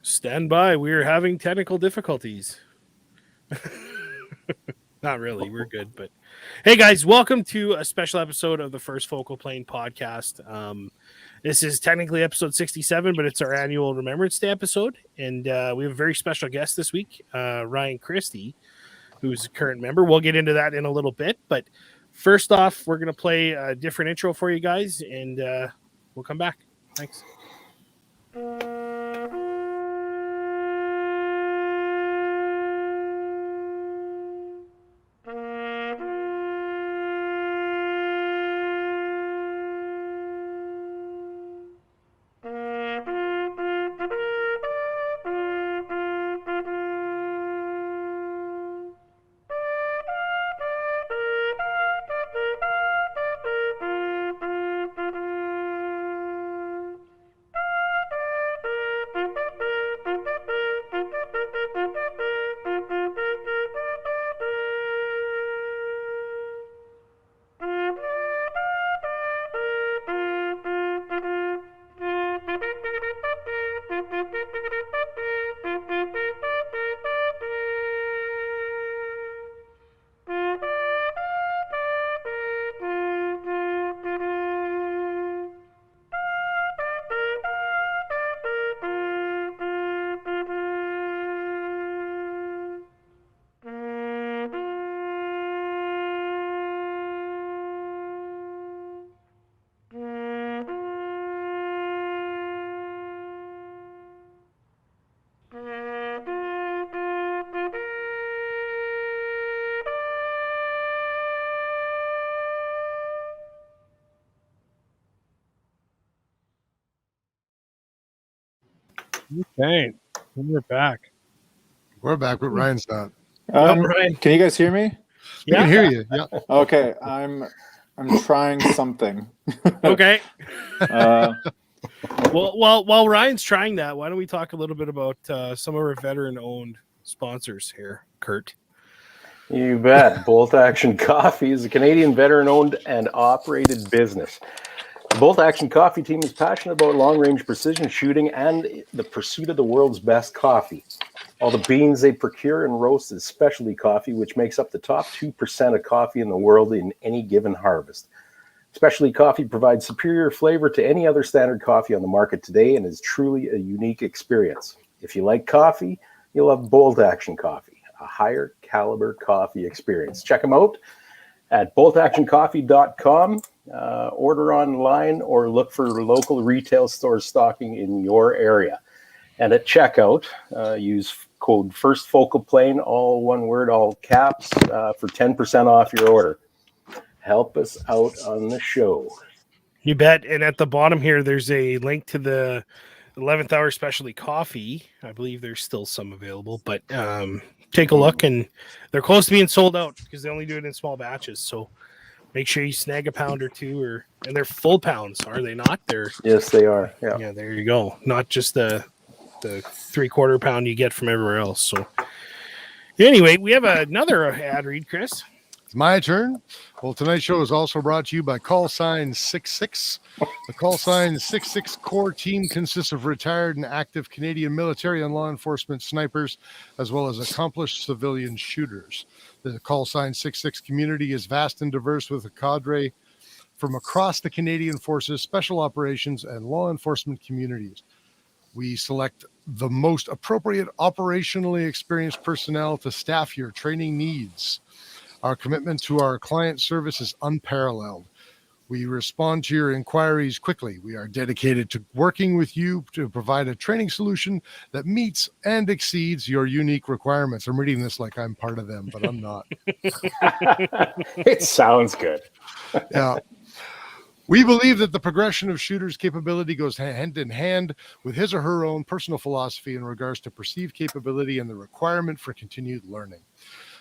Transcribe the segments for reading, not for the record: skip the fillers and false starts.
Stand by. We're having technical difficulties. Not really. We're good. But hey, guys, welcome to a special episode of the First Focal Plane podcast. This is technically episode 67, but it's our annual Remembrance Day episode. And we have a very special guest this week, Ryan Kristy, who's a current member. We'll get into that in a little bit. But first off, we're going to play a different intro for you guys, and we'll come back. Thanks. Okay, we're back. We're back, but Ryan's not. Ryan. Can you guys hear me? We can hear you. Yeah. Okay, I'm trying something. Okay. Well, while Ryan's trying that, why don't we talk a little bit about some of our veteran-owned sponsors here, Kurt? You bet. Bolt Action Coffee is a Canadian veteran-owned and operated business. The Bolt Action Coffee team is passionate about long-range precision shooting and the pursuit of the world's best coffee. All the beans they procure and roast is specialty coffee, which makes up the top 2% of coffee in the world in any given harvest. Specialty coffee provides superior flavor to any other standard coffee on the market today and is truly a unique experience. If you like coffee, you'll have Bolt Action Coffee, a higher caliber coffee experience. Check them out at boltactioncoffee.com. Order online or look for local retail stores stocking in your area. And at checkout, use code First Focal Plane, all one word, all caps, for 10% off your order. Help us out on the show. You bet. And at the bottom here, there's a link to the 11th Hour Specialty Coffee. I believe there's still some available, but take a look. And they're close to being sold out because they only do it in small batches. So make sure you snag a pound or two, and they're full pounds, are they not? Yes, they are. Yeah, there you go. Not just the 3/4 pound you get from everywhere else. So anyway, we have another ad read, Chris. It's my turn. Well, tonight's show is also brought to you by Call Sign 66. The Call Sign 66 core team consists of retired and active Canadian military and law enforcement snipers, as well as accomplished civilian shooters. The Call Sign 66 community is vast and diverse with a cadre from across the Canadian Forces, special operations, and law enforcement communities. We select the most appropriate operationally experienced personnel to staff your training needs. Our commitment to our client service is unparalleled. We respond to your inquiries quickly. We are dedicated to working with you to provide a training solution that meets and exceeds your unique requirements. I'm reading this like I'm part of them, but I'm not. It sounds good. Yeah. We believe that the progression of shooters' capability goes hand in hand with his or her own personal philosophy in regards to perceived capability and the requirement for continued learning.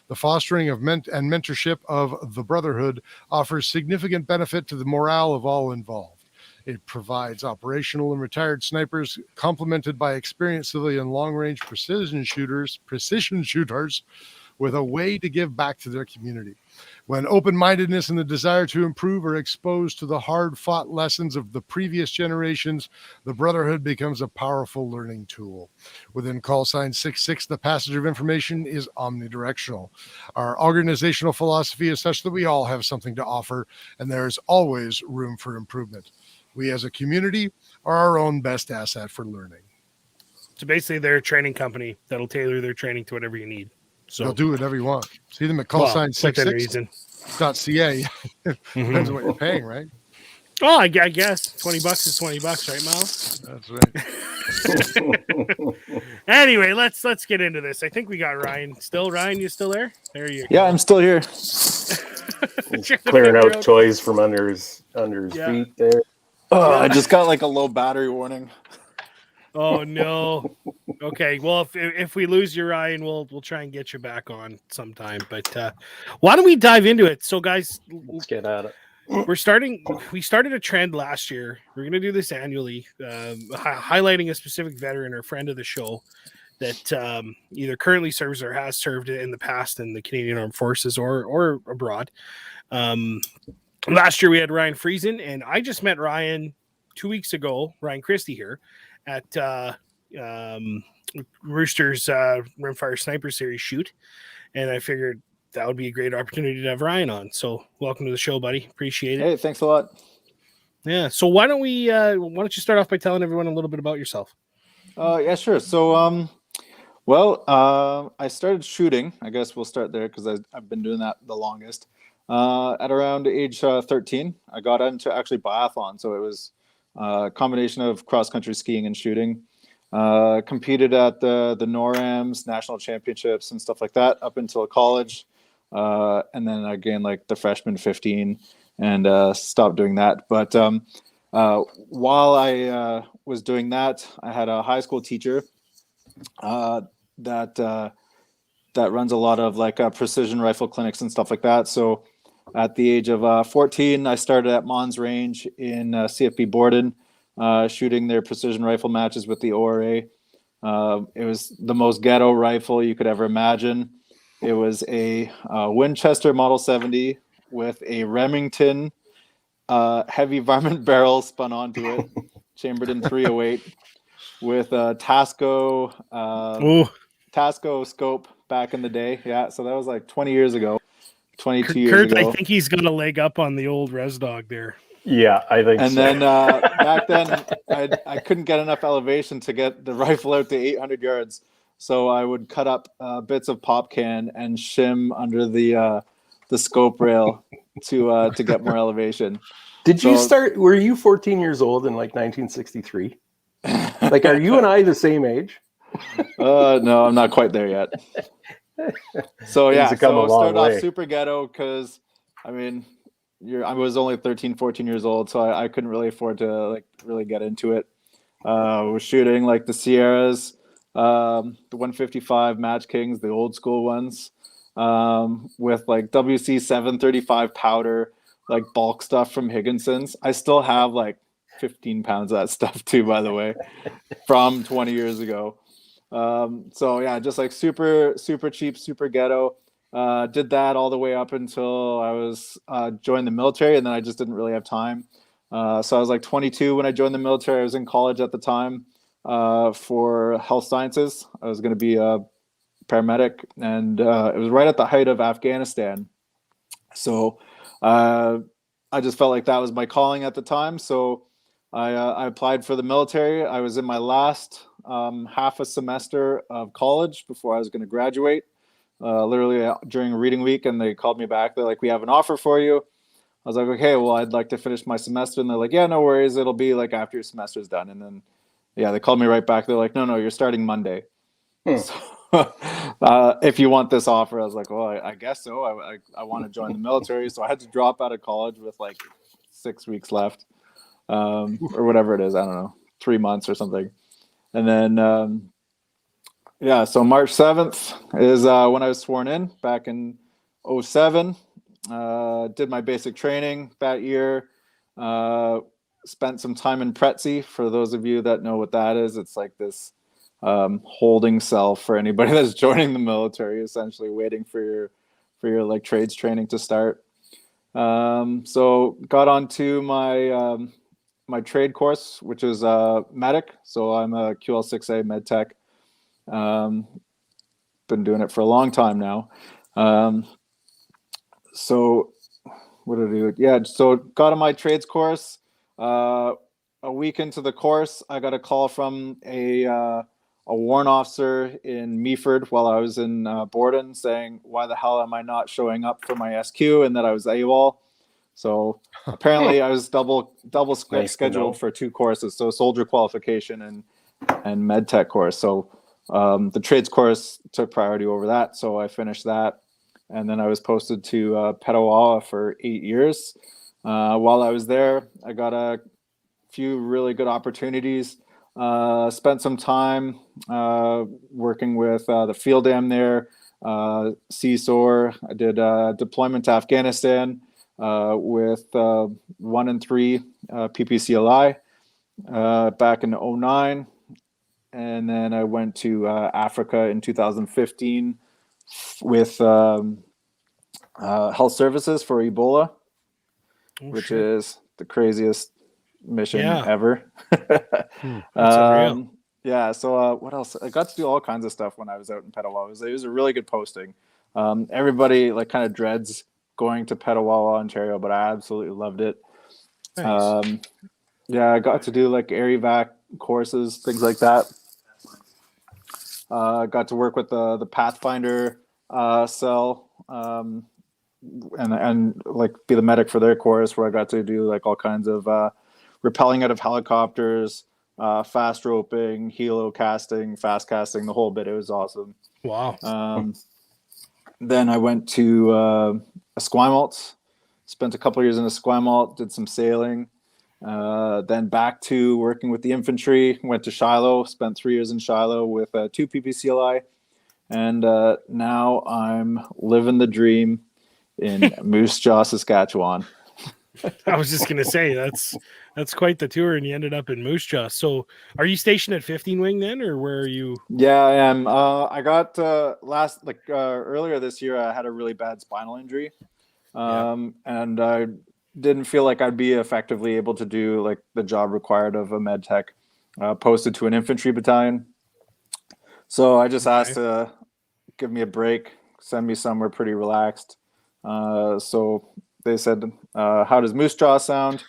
The fostering of and mentorship of the Brotherhood offers significant benefit to the morale of all involved. It provides operational and retired snipers complemented by experienced civilian long-range precision shooters with a way to give back to their community. When open-mindedness and the desire to improve are exposed to the hard-fought lessons of the previous generations, the Brotherhood becomes a powerful learning tool. Within call sign 66, the passage of information is omnidirectional. Our organizational philosophy is such that we all have something to offer, and there is always room for improvement. We as a community are our own best asset for learning. So basically, they're a training company that'll tailor their training to whatever you need. So They'll do whatever you want. See them at within callsign66.ca. reason. Depends on what you're paying, right? Oh, I guess $20 is $20, right, Miles? That's right. Anyway, let's get into this. I think we got Ryan. Ryan, you still there? There you go. Yeah, I'm still here. Clearing out toys from under his feet there. Oh, I just got like a low battery warning. Oh no. Okay. Well, if we lose you, Ryan, we'll try and get you back on sometime. But why don't we dive into it? So, guys, Let's get at it. we started a trend last year. We're going to do this annually, highlighting a specific veteran or friend of the show that either currently serves or has served in the past in the Canadian Armed Forces or abroad. Last year we had Ryan Friesen, and I just met Ryan 2 weeks ago, Ryan Kristy here at Rooster's Rimfire Sniper Series shoot, and I figured that would be a great opportunity to have Ryan on. So welcome to the show, buddy. Appreciate it. Hey, thanks a lot. Yeah. So why don't you start off by telling everyone a little bit about yourself? Yeah, sure. So, I started shooting. I guess we'll start there because I've been doing that the longest. At around age 13, I got into actually biathlon. So it was a combination of cross-country skiing and shooting. Competed at the NORAMs, national championships and stuff like that up until college. And then I gained like the freshman 15 and stopped doing that. But while I was doing that, I had a high school teacher that runs a lot of like precision rifle clinics and stuff like that. So at the age of 14, I started at Mons Range in CFB Borden, shooting their precision rifle matches with the ORA. It was the most ghetto rifle you could ever imagine. It was a Winchester Model 70 with a Remington heavy varmint barrel spun onto it, chambered in 308, with a Tasco scope back in the day. Yeah, so that was like 20 years ago. 22 years ago. I think he's got a leg up on the old Res Dog there. Yeah, I think and so. And then back then, I couldn't get enough elevation to get the rifle out to 800 yards. So I would cut up bits of pop can and shim under the scope rail to get more elevation. Did you start? Were you 14 years old in like 1963? Like, are you and I the same age? No, I'm not quite there yet. So yeah, so started off super ghetto because, I mean, I was only 13, 14 years old, so I couldn't really afford to like really get into it. I was shooting like the Sierras, the 155 Match Kings, the old school ones, with like WC 735 powder, like bulk stuff from Higginson's. I still have like 15 pounds of that stuff too, by the way, from 20 years ago. So yeah, just like super cheap, super ghetto. Did that all the way up until I was joined the military, and then I just didn't really have time. So I was like 22 when I joined the military. I was in college at the time for health sciences. I was going to be a paramedic, and it was right at the height of Afghanistan. So I just felt like that was my calling at the time. So I applied for the military. I was in my last half a semester of college before I was going to graduate, literally during reading week, and they called me back. They're like, "We have an offer for you." I was like, "Okay, well, I'd like to finish my semester." And they're like, "Yeah, no worries. It'll be like after your semester's done." And then, yeah, they called me right back. They're like, "No, you're starting Monday." So, if you want this offer, I was like, "Well, I guess so. I want to join the military." So I had to drop out of college with like 6 weeks left, or whatever it is. I don't know, 3 months or something. And then, yeah, so March 7th is when I was sworn in back in 2007. Did my basic training that year. Spent some time in Ppcli. For those of you that know what that is, it's like this holding cell for anybody that's joining the military, essentially waiting for your like trades training to start. So got onto my my trade course, which is medic. So I'm a QL6A med tech. Been doing it for a long time now. So what did I do? Yeah, so got on my trades course. A week into the course, I got a call from a warrant officer in Meaford while I was in Borden, saying, "Why the hell am I not showing up for my SQ?" and that I was AWOL. So apparently, I was double Nice scheduled for 2 courses, so soldier qualification and med tech course. So the trades course took priority over that, so I finished that. And then I was posted to Petawawa for 8 years. While I was there, I got a few really good opportunities. Spent some time working with the field dam there, CSOR. I did deployment to Afghanistan with 1 and 3 Ppcli back in 2009. And then I went to Africa in 2015 with health services for Ebola, which is the craziest mission ever. That's unreal. Yeah. So what else? I got to do all kinds of stuff when I was out in Petawawa. It was a really good posting. Everybody like kind of dreads going to Petawawa, Ontario, but I absolutely loved it. Nice. Yeah, I got to do like air evac courses, things like that. Got to work with the Pathfinder cell, and like be the medic for their course, where I got to do like all kinds of rappelling out of helicopters, fast roping, helo casting, fast casting, the whole bit. It was awesome. Wow. Then I went to Esquimalt, spent a couple of years in Esquimalt, did some sailing. Then back to working with the infantry, went to Shiloh, spent 3 years in Shiloh with 2 Ppcli. And now I'm living the dream in Moose Jaw, Saskatchewan. I was just gonna say that's quite the tour, and you ended up in Moose Jaw. So, are you stationed at 15 Wing then, or where are you? Yeah, I am. I got earlier this year, I had a really bad spinal injury, and I didn't feel like I'd be effectively able to do like the job required of a med tech. Posted to an infantry battalion, so I just asked to give me a break, send me somewhere pretty relaxed. So they said, "How does Moose Jaw sound?"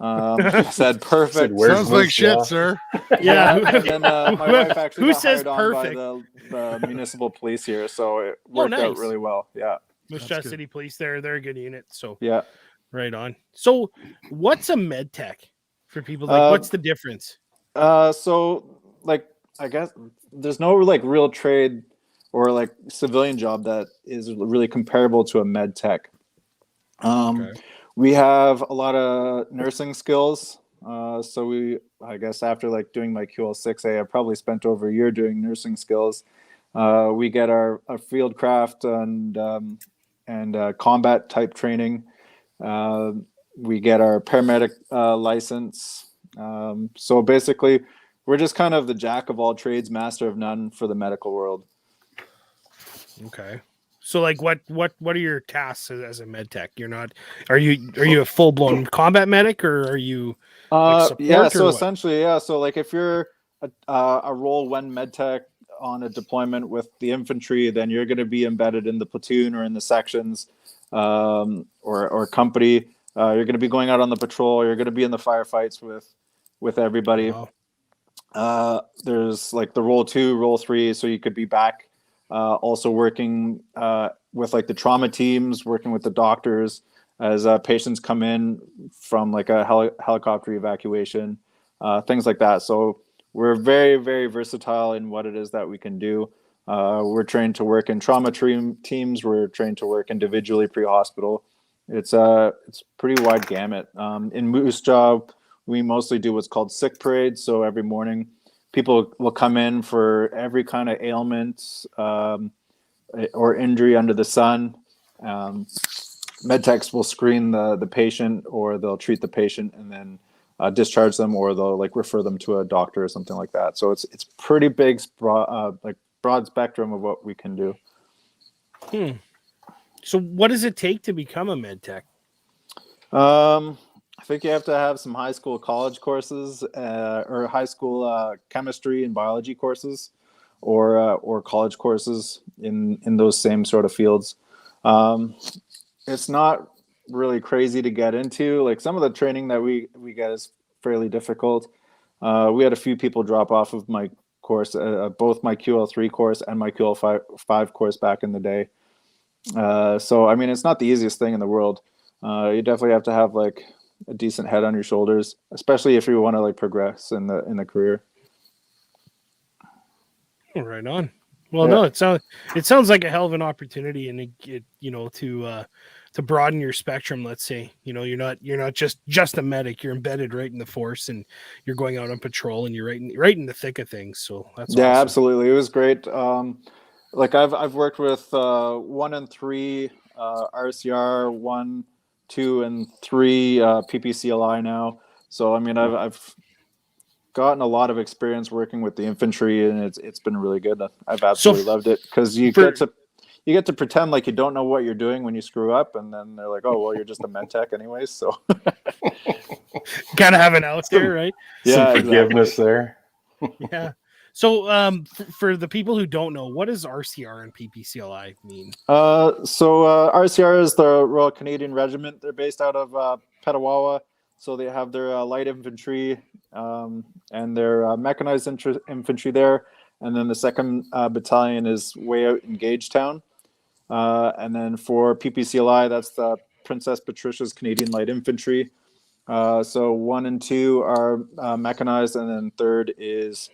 I said, "Perfect." Sounds like shit, sir. Yeah. And then my wife actually got says hired perfect? on by the municipal police here, so it worked out really well. Yeah. Moose Jaw City Police, they're a good unit. So yeah, right on. So, what's a med tech for people? Like, what's the difference? So like I guess there's no like real trade or like civilian job that is really comparable to a med tech. We have a lot of nursing skills. So I guess after like doing my QL6A, I probably spent over a year doing nursing skills. We get our field craft and combat type training. We get our paramedic license. So basically, we're just kind of the jack of all trades, master of none for the medical world. Okay. So like what are your tasks as a med tech? Are you a full blown combat medic, or are you like support? So essentially, so like if you're a role when med tech on a deployment with the infantry, then you're going to be embedded in the platoon or in the sections or company. You're going to be going out on the patrol. You're going to be in the firefights with everybody. Wow. There's like the role 2, role 3, so you could be back also working with like the trauma teams, working with the doctors as patients come in from like a helicopter evacuation, things like that. So we're very, very versatile in what it is that we can do. We're trained to work in trauma teams. We're trained to work individually pre-hospital. It's pretty wide gamut. In Moose Jaw, we mostly do what's called sick parades. So every morning, people will come in for every kind of ailment or injury under the sun. Med techs will screen the patient, or they'll treat the patient and then discharge them, or they'll like refer them to a doctor or something like that. So it's pretty big, broad spectrum of what we can do. So what does it take to become a med tech? I think you have to have some high school college courses, or high school chemistry and biology courses, or college courses in those same sort of fields. It's not really crazy to get into. Like some of the training that we get is fairly difficult. We had a few people drop off of my course, both my QL3 course and my QL5 course back in the day. So I mean, it's not the easiest thing in the world. You definitely have to have like a decent head on your shoulders, especially if you want to like progress in the career. Right on. Well, no, it sounds like a hell of an opportunity, and it to broaden your spectrum. Let's say you're not just a medic. You're embedded right in the force, and you're going out on patrol, and you're right in the thick of things. So that's awesome. Absolutely. It was great. Like I've worked with 1 and 3 RCR, 1, 2, and 3 Ppcli now. So I mean, I've gotten a lot of experience working with the infantry, and it's been really good. I've absolutely loved it, because you get to pretend like you don't know what you're doing when you screw up, and then they're like, "Oh, well, you're just a med tech anyways." So kind of have an out there, right? Some forgiveness there. Yeah. So, for the people who don't know, what does RCR and Ppcli mean? RCR is the Royal Canadian Regiment. They're based out of Petawawa. So they have their light infantry and their mechanized infantry there. And then the 2nd battalion is way out in Gagetown. And then for Ppcli, that's the Princess Patricia's Canadian Light Infantry. So 1 and 2 are mechanized, and then 3rd is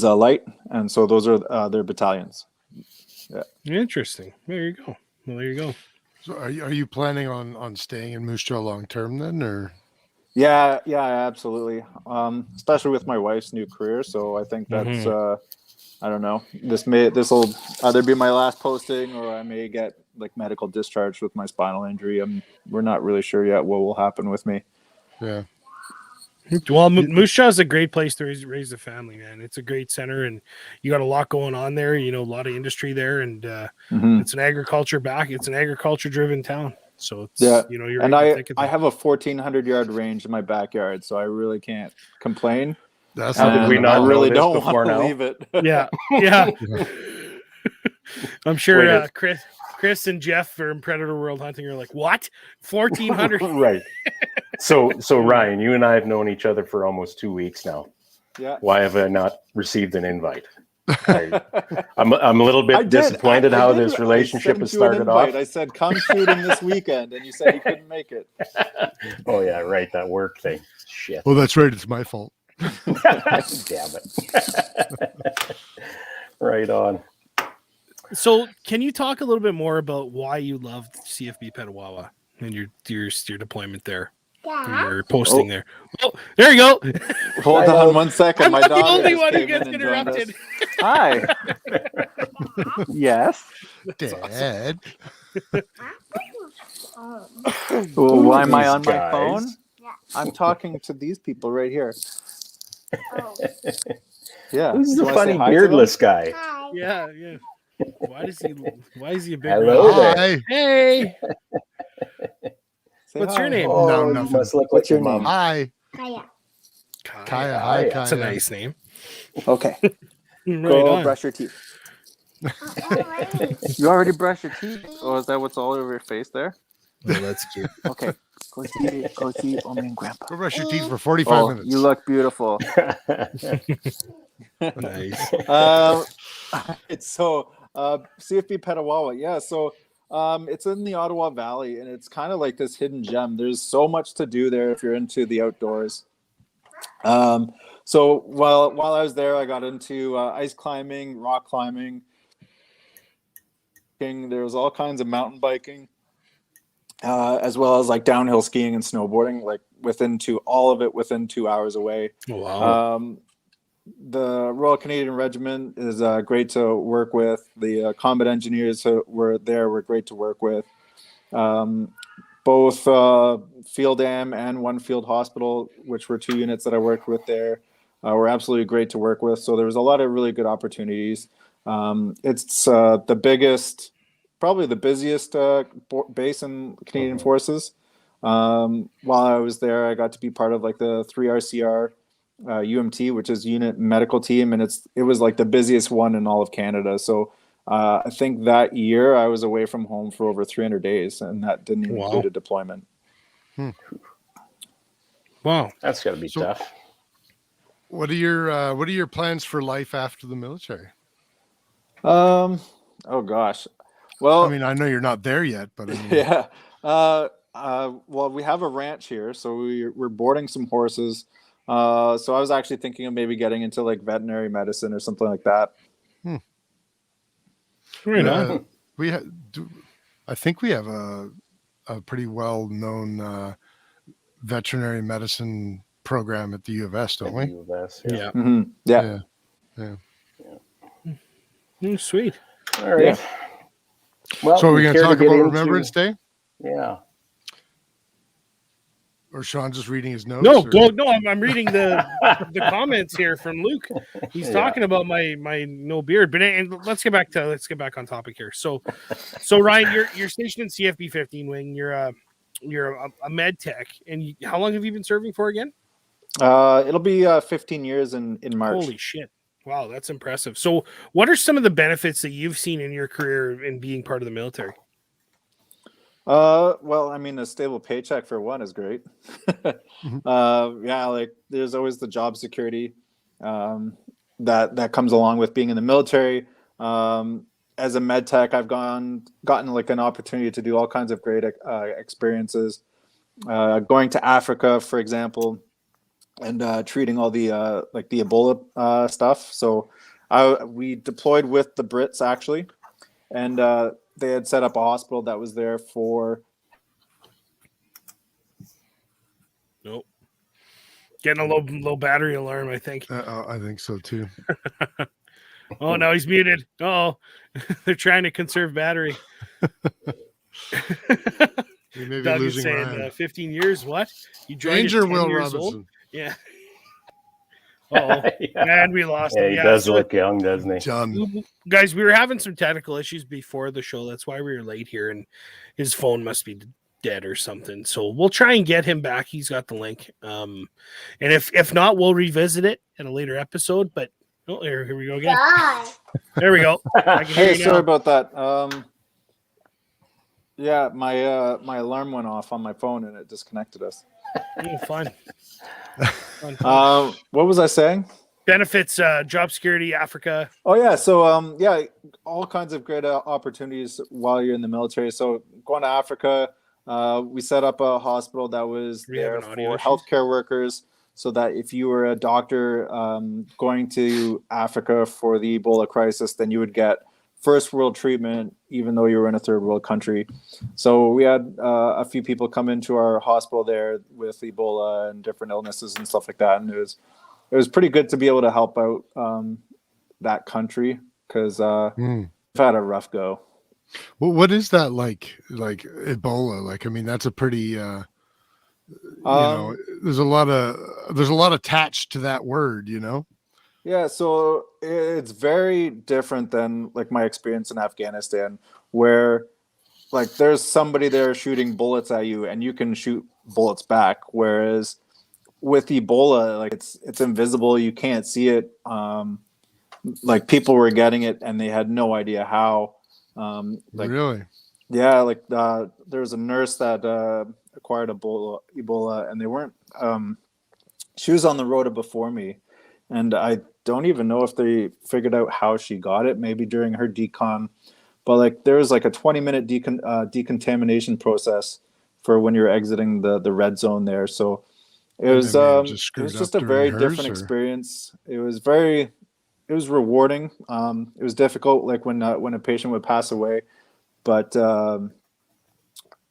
light. And so those are their battalions. Yeah. Interesting. There you go. Well, there you go. So are you planning on staying in Moose Jaw long term then, or? Yeah, absolutely. Especially with my wife's new career. So I think that's I don't know. This will either be my last posting, or I may get like medical discharge with my spinal injury. We're not really sure yet what will happen with me. Yeah. Well, Moose Jaw is a great place to raise a family, man. It's a great center, and you got a lot going on there. A lot of industry there, and it's an agriculture driven town. So it's, you're and right I have a 1,400-yard range in my backyard, so I really can't complain. That's How did we not I really know don't this want before to now? leave it. Yeah. I'm sure Chris and Jeff from Predator World Hunting are like, what? 1,400? Right. So Ryan, you and I have known each other for almost 2 weeks now. Yeah. Why have I not received an invite? I'm a little bit disappointed how this relationship has started off. I said, come shooting this weekend, and you said you couldn't make it. Oh yeah, right. That work thing. Shit. Well, that's right. It's my fault. Damn it. Right on. So can you talk a little bit more about why you loved CFB Petawawa and your deployment there? Your posting there. Oh, there you go. Hold on 1 second. I'm My not the daughter only just one who came gets in and joined us. interrupted. Hi. Yes. Dad. Well, why am I on my Guys. phone? I'm talking to these people right here. Yeah. Who's You the wanna funny say hi to beardless guy? Yeah. Why is he a big Hello guy? there. Hi. Hey. Say What's hi. your name? Oh, No, you nothing. must look What's like your your mom. Hi. Kaya. Kaya. Hi, That's a Kaya. nice name. Okay. Right Go on. brush your teeth. You already brushed your teeth? Oh, is that what's all over your face there? Oh, that's cute. Okay. Go see Mommy and Grandpa. Go brush your teeth for 45 minutes. You look beautiful. Nice. It's so CFB Petawawa. Yeah, so it's in the Ottawa Valley, and it's kind of like this hidden gem. There's so much to do there if you're into the outdoors. So while I was there, I got into ice climbing, rock climbing. There was all kinds of mountain biking, as well as like downhill skiing and snowboarding, like within 2 hours away. Wow. The Royal Canadian Regiment is great to work with. The combat engineers who were there were great to work with. both Field Am and One Field Hospital, which were 2 units that I worked with there, were absolutely great to work with. So there was a lot of really good opportunities. It's the biggest, probably the busiest base in Canadian Forces. While I was there, I got to be part of like the 3RCR UMT, which is Unit Medical Team, and it was like the busiest one in all of Canada. So I think that year I was away from home for over 300 days, and that didn't even include a deployment. Wow, that's got to be tough. What are your plans for life after the military? Oh gosh. Well, I mean, I know you're not there yet, but I mean... yeah. Well, we have a ranch here, so we're boarding some horses. So I was actually thinking of maybe getting into like veterinary medicine or something like that. Right on. I think we have a pretty well-known veterinary medicine program at the U of S, don't we? U of S, Yeah. Mm-hmm. Yeah. Sweet. All right. Yeah. Well, So are we going to talk get about into- Remembrance Day? Yeah. Or Sean just reading his notes? No, or... go, no. I'm reading the comments here from Luke. He's talking about my no beard, but and let's get back on topic here. So Ryan, you're stationed in CFB 15 wing. You're a med tech, and how long have you been serving for again? It'll be 15 years in March. Holy shit! Wow, that's impressive. So, what are some of the benefits that you've seen in your career in being part of the military? Well, I mean, a stable paycheck for one is great. Yeah, like there's always the job security that comes along with being in the military. As a med tech, I've gotten like an opportunity to do all kinds of great experiences. Going to Africa, for example, and treating all the like the Ebola stuff. So we deployed with the Brits actually, and they had set up a hospital that was there for. Nope. Getting a low battery alarm, I think. I think so too. Oh, now he's muted. Oh, they're trying to conserve battery. You may be Doug is losing saying 15 years. What? You joined Danger, at 10 Will years Robinson. old? Yeah. Oh, and we lost him. He Yeah, does so look young, doesn't he? Done. guys, we were having some technical issues before the show. That's why we were late here, and his phone must be dead or something. So we'll try and get him back. He's got the link. And if not, we'll revisit it in a later episode. But here we go again. There we go. I can hear Hey, you sorry now. about that. Yeah, my alarm went off on my phone and it disconnected us. Fun. What was I saying? Benefits, job security, Africa. Oh yeah, so yeah, all kinds of great opportunities while you're in the military. So going to Africa, we set up a hospital that was there for healthcare workers, so that if you were a doctor going to Africa for the Ebola crisis, then you would get first world treatment, even though you were in a third world country. So we had a few people come into our hospital there with Ebola and different illnesses and stuff like that, and it was pretty good to be able to help out that country because we've had a rough go. Well, what is that like Ebola? Like, I mean, that's a pretty, you know, there's a lot attached to that word, you know? Yeah, so it's very different than like my experience in Afghanistan, where like there's somebody there shooting bullets at you and you can shoot bullets back. Whereas with Ebola, like it's invisible, you can't see it. Like people were getting it and they had no idea how. Like, really? Yeah, like there was a nurse that acquired Ebola, and they weren't. She was on the rota before me, and I don't even know if they figured out how she got it. Maybe during her decon, but like there was like a 20-minute decontamination process for when you're exiting the red zone there. So it was just a very different experience. It was rewarding. It was difficult, like when a patient would pass away, but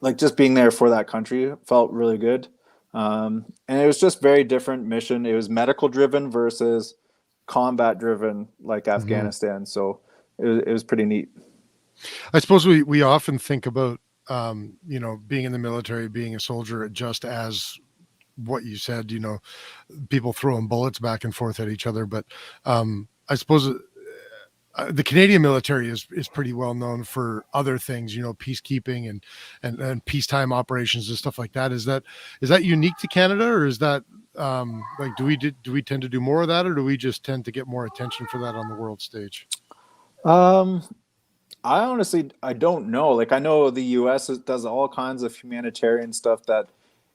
like just being there for that country felt really good. And it was just very different mission. It was medical driven versus combat driven, like Afghanistan. So it was pretty neat. I suppose we often think about being in the military, being a soldier, just as what you said, people throwing bullets back and forth at each other. But I suppose the Canadian military is pretty well known for other things, peacekeeping and peacetime operations and stuff like that. Is that unique to Canada, or is that do we tend to do more of that, or do we just tend to get more attention for that on the world stage? I honestly, I don't know. Like, I know the U.S. does all kinds of humanitarian stuff that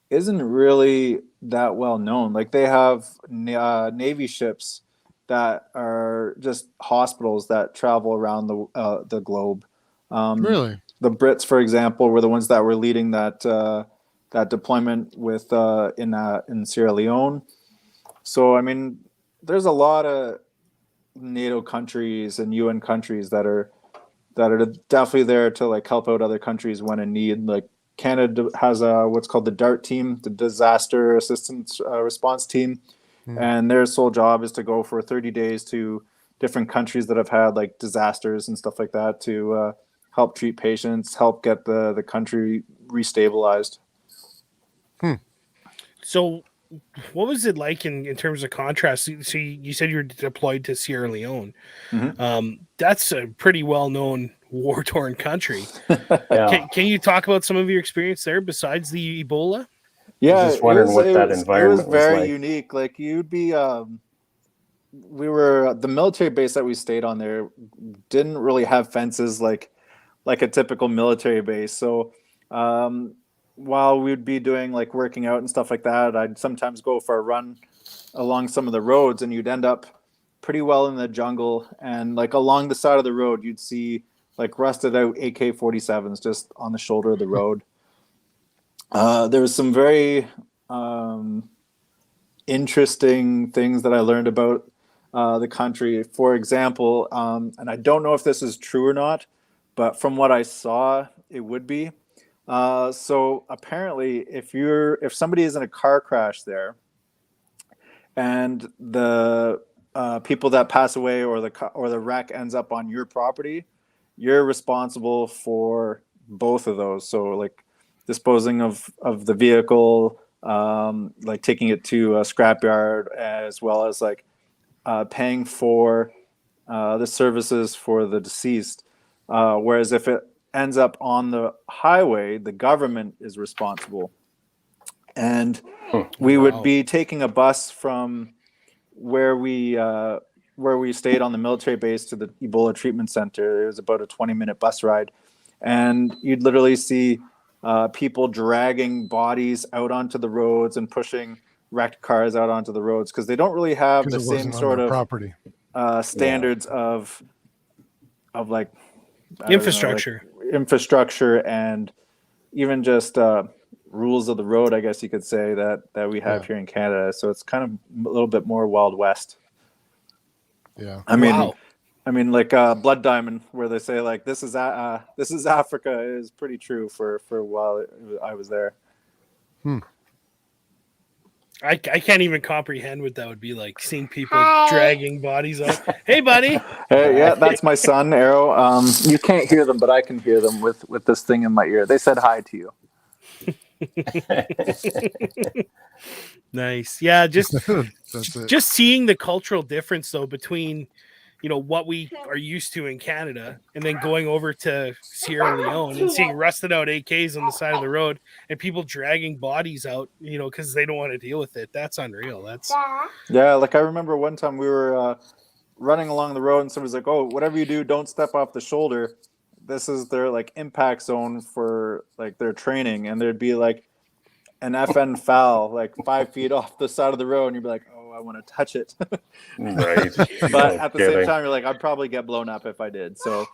isn't really that well known. Like, they have Navy ships that are just hospitals that travel around the globe. Really? The Brits, for example, were the ones that were leading that deployment with in Sierra Leone. So, I mean, there's a lot of NATO countries and UN countries that are definitely there to like help out other countries when in need. Like, Canada has what's called the DART team, the Disaster Assistance Response Team, and their sole job is to go for 30 days to different countries that have had like disasters and stuff like that to help treat patients, help get the country restabilized. So what was it like in terms of contrast? So you said you were deployed to Sierra Leone. That's a pretty well-known war-torn country. Yeah. Uh, I Can you talk about some of your experience there besides the Ebola? Yeah, was just wondering what that environment it was very was like. unique. Like, you'd be the military base that we stayed on there didn't really have fences like a typical military base. So while we'd be doing like working out and stuff like that, I'd sometimes go for a run along some of the roads, and you'd end up pretty well in the jungle. And like along the side of the road, you'd see like rusted out AK-47s just on the shoulder of the road. There was some very interesting things that I learned about the country. For example, and I don't know if this is true or not, but from what I saw, it would be. So apparently, if somebody is in a car crash there, and the people that pass away or the wreck ends up on your property, you're responsible for both of those. So like disposing of the vehicle, like taking it to a scrapyard, as well as like paying for the services for the deceased. Whereas if it ends up on the highway, the government is responsible. And we would be taking a bus from where we stayed on the military base to the Ebola treatment center. It was about a 20-minute bus ride. And you'd literally see people dragging bodies out onto the roads and pushing wrecked cars out onto the roads, because they don't really have the same sort of property standards of like Infrastructure. Infrastructure, and even just rules of the road, I guess you could say, that we have here in Canada. So it's kind of a little bit more Wild West. Yeah. I mean, like Blood Diamond, where they say like this is Africa, is pretty true for a while I was there. I can't even comprehend what that would be like, seeing people dragging bodies out. Hey, buddy. Hey, yeah, that's my son, Arrow. You can't hear them, but I can hear them with this thing in my ear. They said hi to you. Nice. Yeah, just That's it. just seeing the cultural difference though between what we are used to in Canada and then going over to Sierra Leone and seeing rusted out AKs on the side of the road and people dragging bodies out, because they don't want to deal with it. That's unreal. Yeah, like I remember one time we were running along the road and somebody's like, "Oh, whatever you do, don't step off the shoulder. This is their like impact zone for like their training." And there'd be like an FN foul like 5 feet off the side of the road, and you'd be like, "Oh, I want to touch it." Right. But at the same time, you're like, I'd probably get blown up if I did. So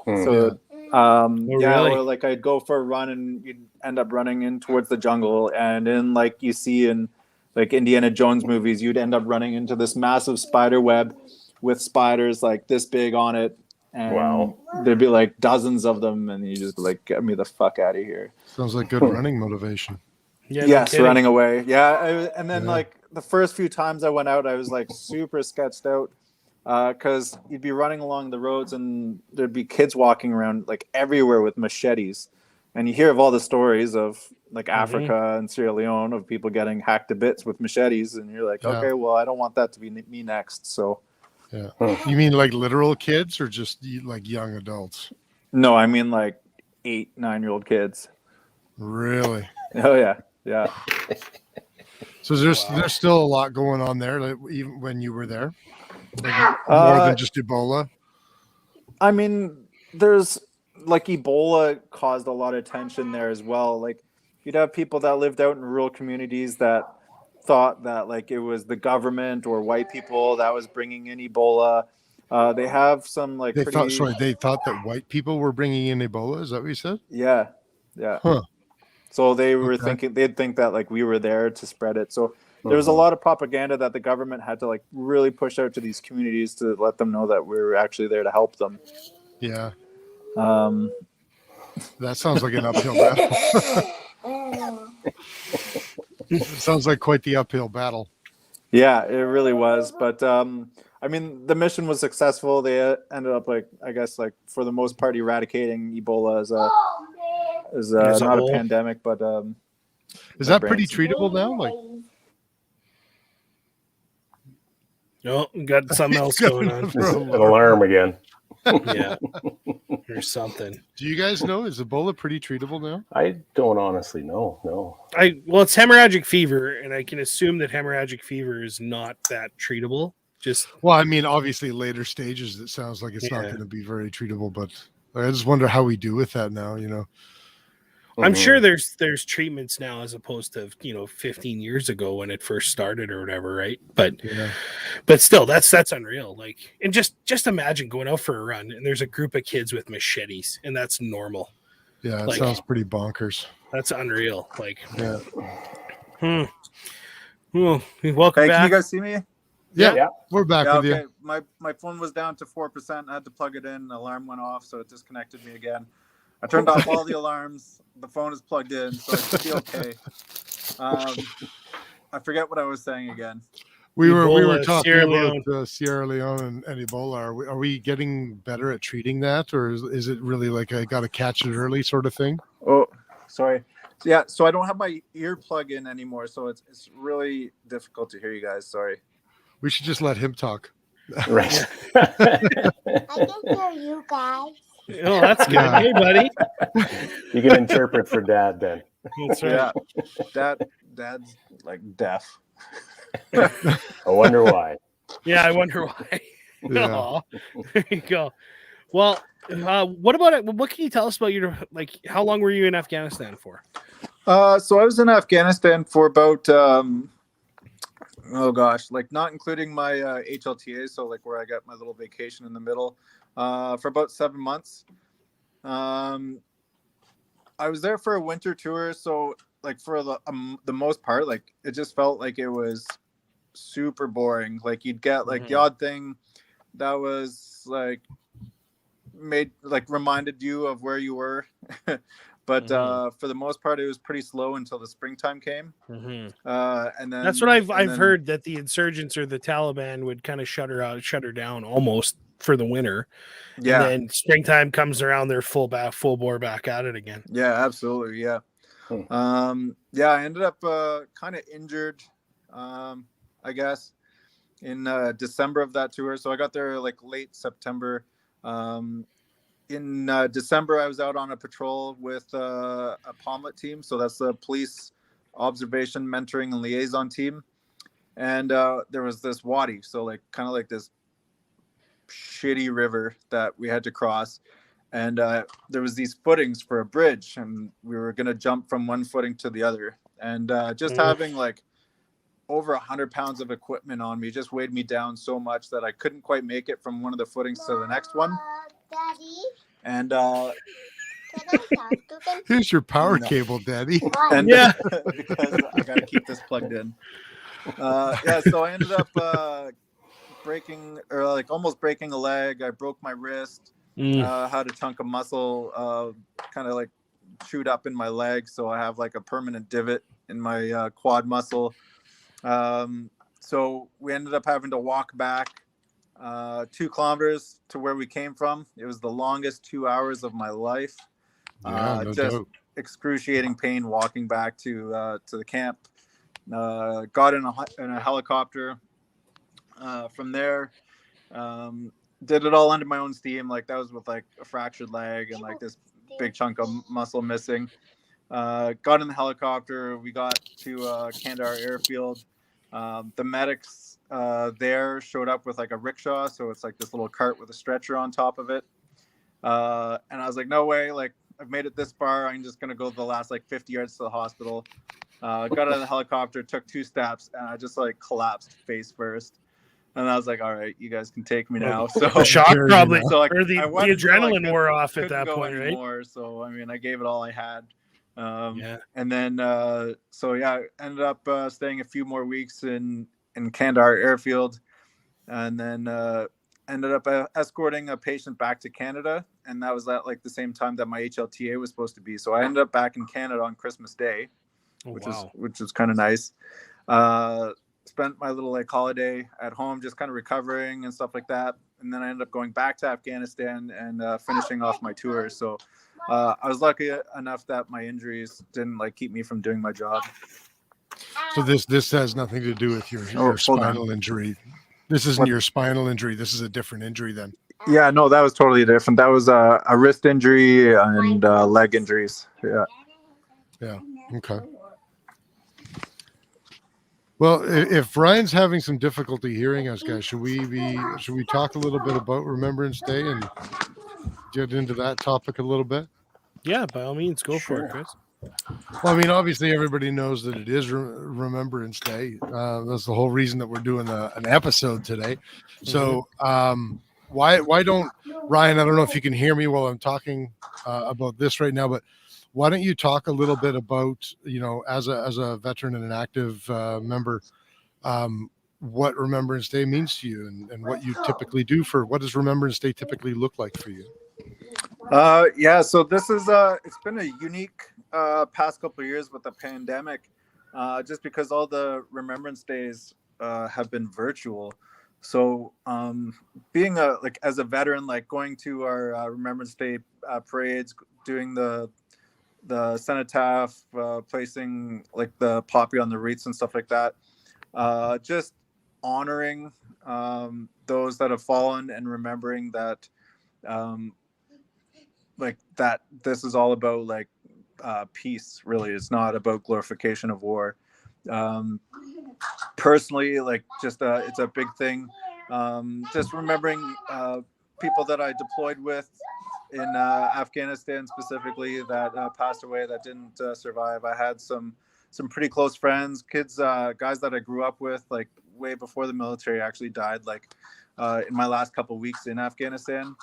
Really? or like I'd go for a run and you'd end up running in towards the jungle, and in like you see in like Indiana Jones movies, you'd end up running into this massive spider web with spiders like this big on it, and there'd be like dozens of them, and you just be like, get me the fuck out of here. Sounds like good running motivation. Yeah, Yes, running away. Yeah, and then like the first few times I went out, I was like super sketched out, because you'd be running along the roads and there'd be kids walking around like everywhere with machetes, And you hear of all the stories of like Africa and Sierra Leone of people getting hacked to bits with machetes, and you're like, okay, well, I don't want that to be me next. So, yeah. You mean like literal kids or just like young adults? No, I mean like 8, 9-year-old kids. Really? Oh yeah, yeah. So there's still a lot going on there, like, even when you were there, like, more than just Ebola. I mean, there's like Ebola caused a lot of tension there as well. Like you'd have people that lived out in rural communities that thought that like it was the government or white people that was bringing in Ebola. They have some like they thought that white people were bringing in Ebola. Is that what you said? Yeah. Huh. So they were thinking they'd think that like we were there to spread it. So there was a lot of propaganda that the government had to like really push out to these communities to let them know that we were actually there to help them. Yeah. That sounds like an uphill battle. It sounds like quite the uphill battle. Yeah, it really was. But I mean, the mission was successful. They ended up like, I guess, like for the most part, eradicating Ebola as not a pandemic, but is that pretty treatable now? Like, no, got something else going on. An alarm again. Yeah, or something. Do you guys know, is Ebola pretty treatable now? I don't honestly know. No. Well, it's hemorrhagic fever, and I can assume that hemorrhagic fever is not that treatable. Well, I mean, obviously later stages, it sounds like it's not going to be very treatable, but I just wonder how we do with that now, you know. I'm sure there's treatments now as opposed to 15 years ago when it first started or whatever, right? But still, that's unreal. Like, and just imagine going out for a run and there's a group of kids with machetes, and that's normal. Yeah, it sounds pretty bonkers. That's unreal. Like, Well, welcome back. Can you guys see me? Yeah, we're back with you. My phone was down to 4%. I had to plug it in. The alarm went off, so it disconnected me again. I turned off all the alarms. The phone is plugged in, so it should be okay. I forget what I was saying again. We were talking about Sierra Leone and Ebola. Are we getting better at treating that, or is it really like I got to catch it early sort of thing? Oh, sorry. Yeah, so I don't have my ear plug in anymore, so it's really difficult to hear you guys. Sorry. We should just let him talk. Right. I can hear you guys. Oh, that's good. Hey, buddy. You can interpret for Dad then. That's right. Yeah. Dad's like deaf. I wonder why. Yeah, I wonder why. Yeah. There you go. Well, what about it? What can you tell us about your, like, how long were you in Afghanistan for? So I was in Afghanistan for about like not including my HLTA, so like where I got my little vacation in the middle, for about 7 months. I was there for a winter tour, so like for the most part, like it just felt like it was super boring. Like you'd get like the odd thing that was like reminded you of where you were. But for the most part, it was pretty slow until the springtime came. And then that's what I've heard, that the insurgents or the Taliban would kind of shut her down almost for the winter. Yeah. And then springtime comes around, they're full bore back at it again. Yeah, absolutely. Yeah. I ended up kind of injured, I guess, in December of that tour. So I got there like late September. In December, I was out on a patrol with a Ppcli team. So that's the police observation, mentoring, and liaison team. And there was this wadi, so like kind of like this shitty river that we had to cross. And there was these footings for a bridge, and we were going to jump from one footing to the other. And just having like over 100 pounds of equipment on me just weighed me down so much that I couldn't quite make it from one of the footings to the next one. Daddy, And can I talk to them? Here's your power cable, Daddy. and because I got to keep this plugged in. So I ended up almost breaking a leg. I broke my wrist. Had a chunk of muscle kind of like chewed up in my leg, so I have like a permanent divot in my quad muscle. So we ended up having to walk back 2 kilometers to where we came from. It was the longest 2 hours of my life. Yeah, no doubt. excruciating pain walking back to the camp. Got in a helicopter. From there, did it all under my own steam. Like that was with like a fractured leg and like this big chunk of muscle missing. Got in the helicopter. We got to Kandahar airfield. The medics there showed up with like a rickshaw, so it's like this little cart with a stretcher on top of it. And I was like, no way, like I've made it this far, I'm just gonna go the last like 50 yards to the hospital. Got out of the helicopter, took 2 steps, and I just like collapsed face first. And I was like, all right, you guys can take me now. So the shock probably, so like, or the adrenaline wore off at that point, anymore, right? So I mean, I gave it all I had. Yeah. And then so yeah, I ended up staying a few more weeks in Kandahar airfield, and then ended up escorting a patient back to Canada, and that was at like the same time that my HLTA was supposed to be. So I ended up back in Canada on Christmas Day, which was kind of nice. Spent my little like holiday at home, just kind of recovering and stuff like that, and then I ended up going back to Afghanistan and finishing off my tour. So I was lucky enough that my injuries didn't like keep me from doing my job. So this has nothing to do with your spinal injury. This isn't your spinal injury. This is a different injury then. Yeah, no, that was totally different. That was a wrist injury and leg injuries. Yeah. Yeah. Okay. Well, if Ryan's having some difficulty hearing us, guys, should we talk a little bit about Remembrance Day and get into that topic a little bit? Yeah, by all means, go for it, Chris. Well, I mean, obviously everybody knows that it is Remembrance Day. That's the whole reason that we're doing an episode today. So why don't, Ryan, I don't know if you can hear me while I'm talking about this right now, but why don't you talk a little bit about, as a veteran and an active member, what Remembrance Day means to you and what you typically do what does Remembrance Day typically look like for you? Yeah, so this is it's been a unique past couple of years with the pandemic, just because all the Remembrance Days have been virtual. So being as a veteran, like going to our Remembrance Day parades, doing the cenotaph, placing like the poppy on the wreaths and stuff like that, just honoring those that have fallen and remembering that like that this is all about like peace. Really, it's not about glorification of war. Personally, like just it's a big thing. Just remembering people that I deployed with in Afghanistan specifically that passed away, that didn't survive. I had some pretty close friends, kids, guys that I grew up with, like way before the military actually died, like in my last couple of weeks in Afghanistan.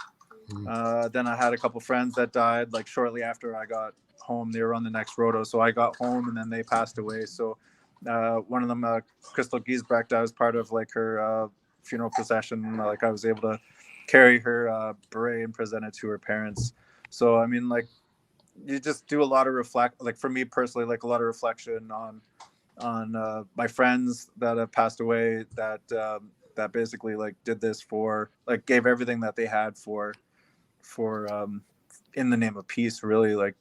Then I had a couple friends that died like shortly after I got home. They were on the next roto, so I got home and then they passed away. So one of them, Crystal Giesbrecht, I was part of like her funeral procession. Like I was able to carry her beret and present it to her parents. So I mean, like you just do a lot of like for me personally, like a lot of reflection on my friends that have passed away, that basically like did this for, like gave everything that they had for in the name of peace, really. Like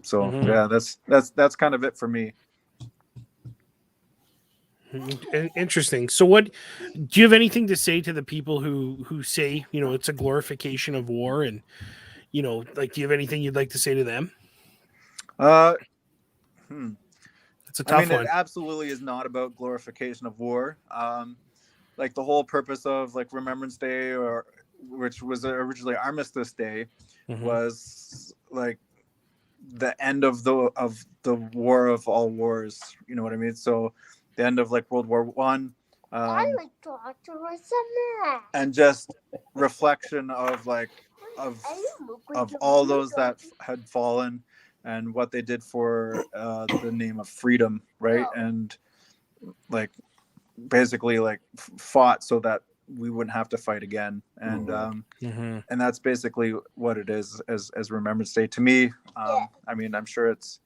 so yeah, that's kind of it for me. Interesting. So what do you have anything to say to the people who say, it's a glorification of war, and like, do you have anything you'd like to say to them? It's a tough one. It absolutely is not about glorification of war. Like the whole purpose of like Remembrance Day, or which was originally Armistice Day, was like the end of the war of all wars. You know what I mean? So the end of like World War One, and just reflection of like of all those that had fallen and what they did for the name of freedom, right? And like basically like fought so that we wouldn't have to fight again. And and that's basically what it is as Remembrance Day to me. I mean, I'm sure it's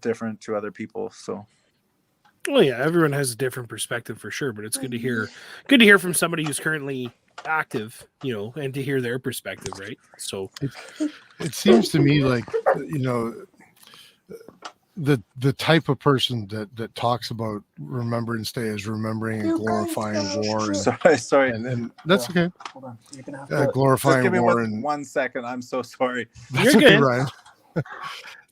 different to other people. So well, yeah, everyone has a different perspective for sure, but it's good to hear from somebody who's currently active, and to hear their perspective, right? So it seems to me like, the type of person that talks about Remembrance Day as remembering and glorifying war, and Sorry, and that's okay. Hold on. You're gonna have to Glorifying just give me war and 1 second. I'm so sorry. that's You're okay, good. Ryan.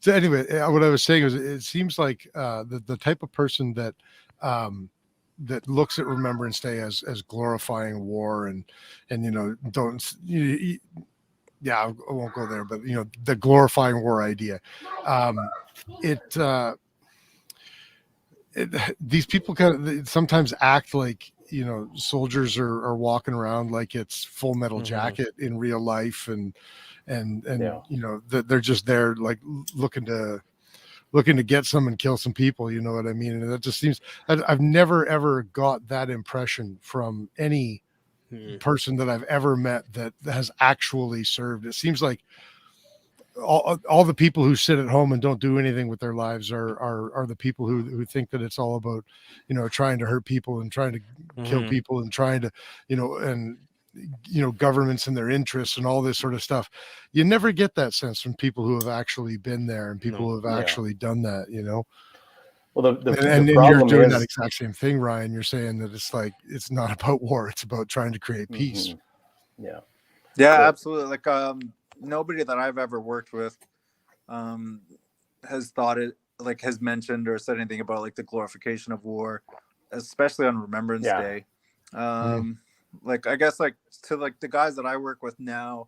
So anyway, what I was saying is, it seems like the type of person that that looks at Remembrance Day as glorifying war and don't yeah, I won't go there, but the glorifying war idea. It these people sometimes act like soldiers are walking around like it's Full Metal Jacket in real life, and that they're just there like looking to get some and kill some people. You know what I mean? And that just seems, I've never ever got that impression from any person that I've ever met that has actually served. It seems like all the people who sit at home and don't do anything with their lives are the people who think that it's all about trying to hurt people and trying to kill people and trying to governments and their interests and all this sort of stuff. You never get that sense from people who have actually been there and people who have actually done that. Well, and the you're problem doing is that exact same thing, Ryan. You're saying that it's like it's not about war; it's about trying to create peace. Yeah, absolutely. Like nobody that I've ever worked with has thought it, like, has mentioned or said anything about like the glorification of war, especially on Remembrance Day. Like, I guess, like, to like the guys that I work with now,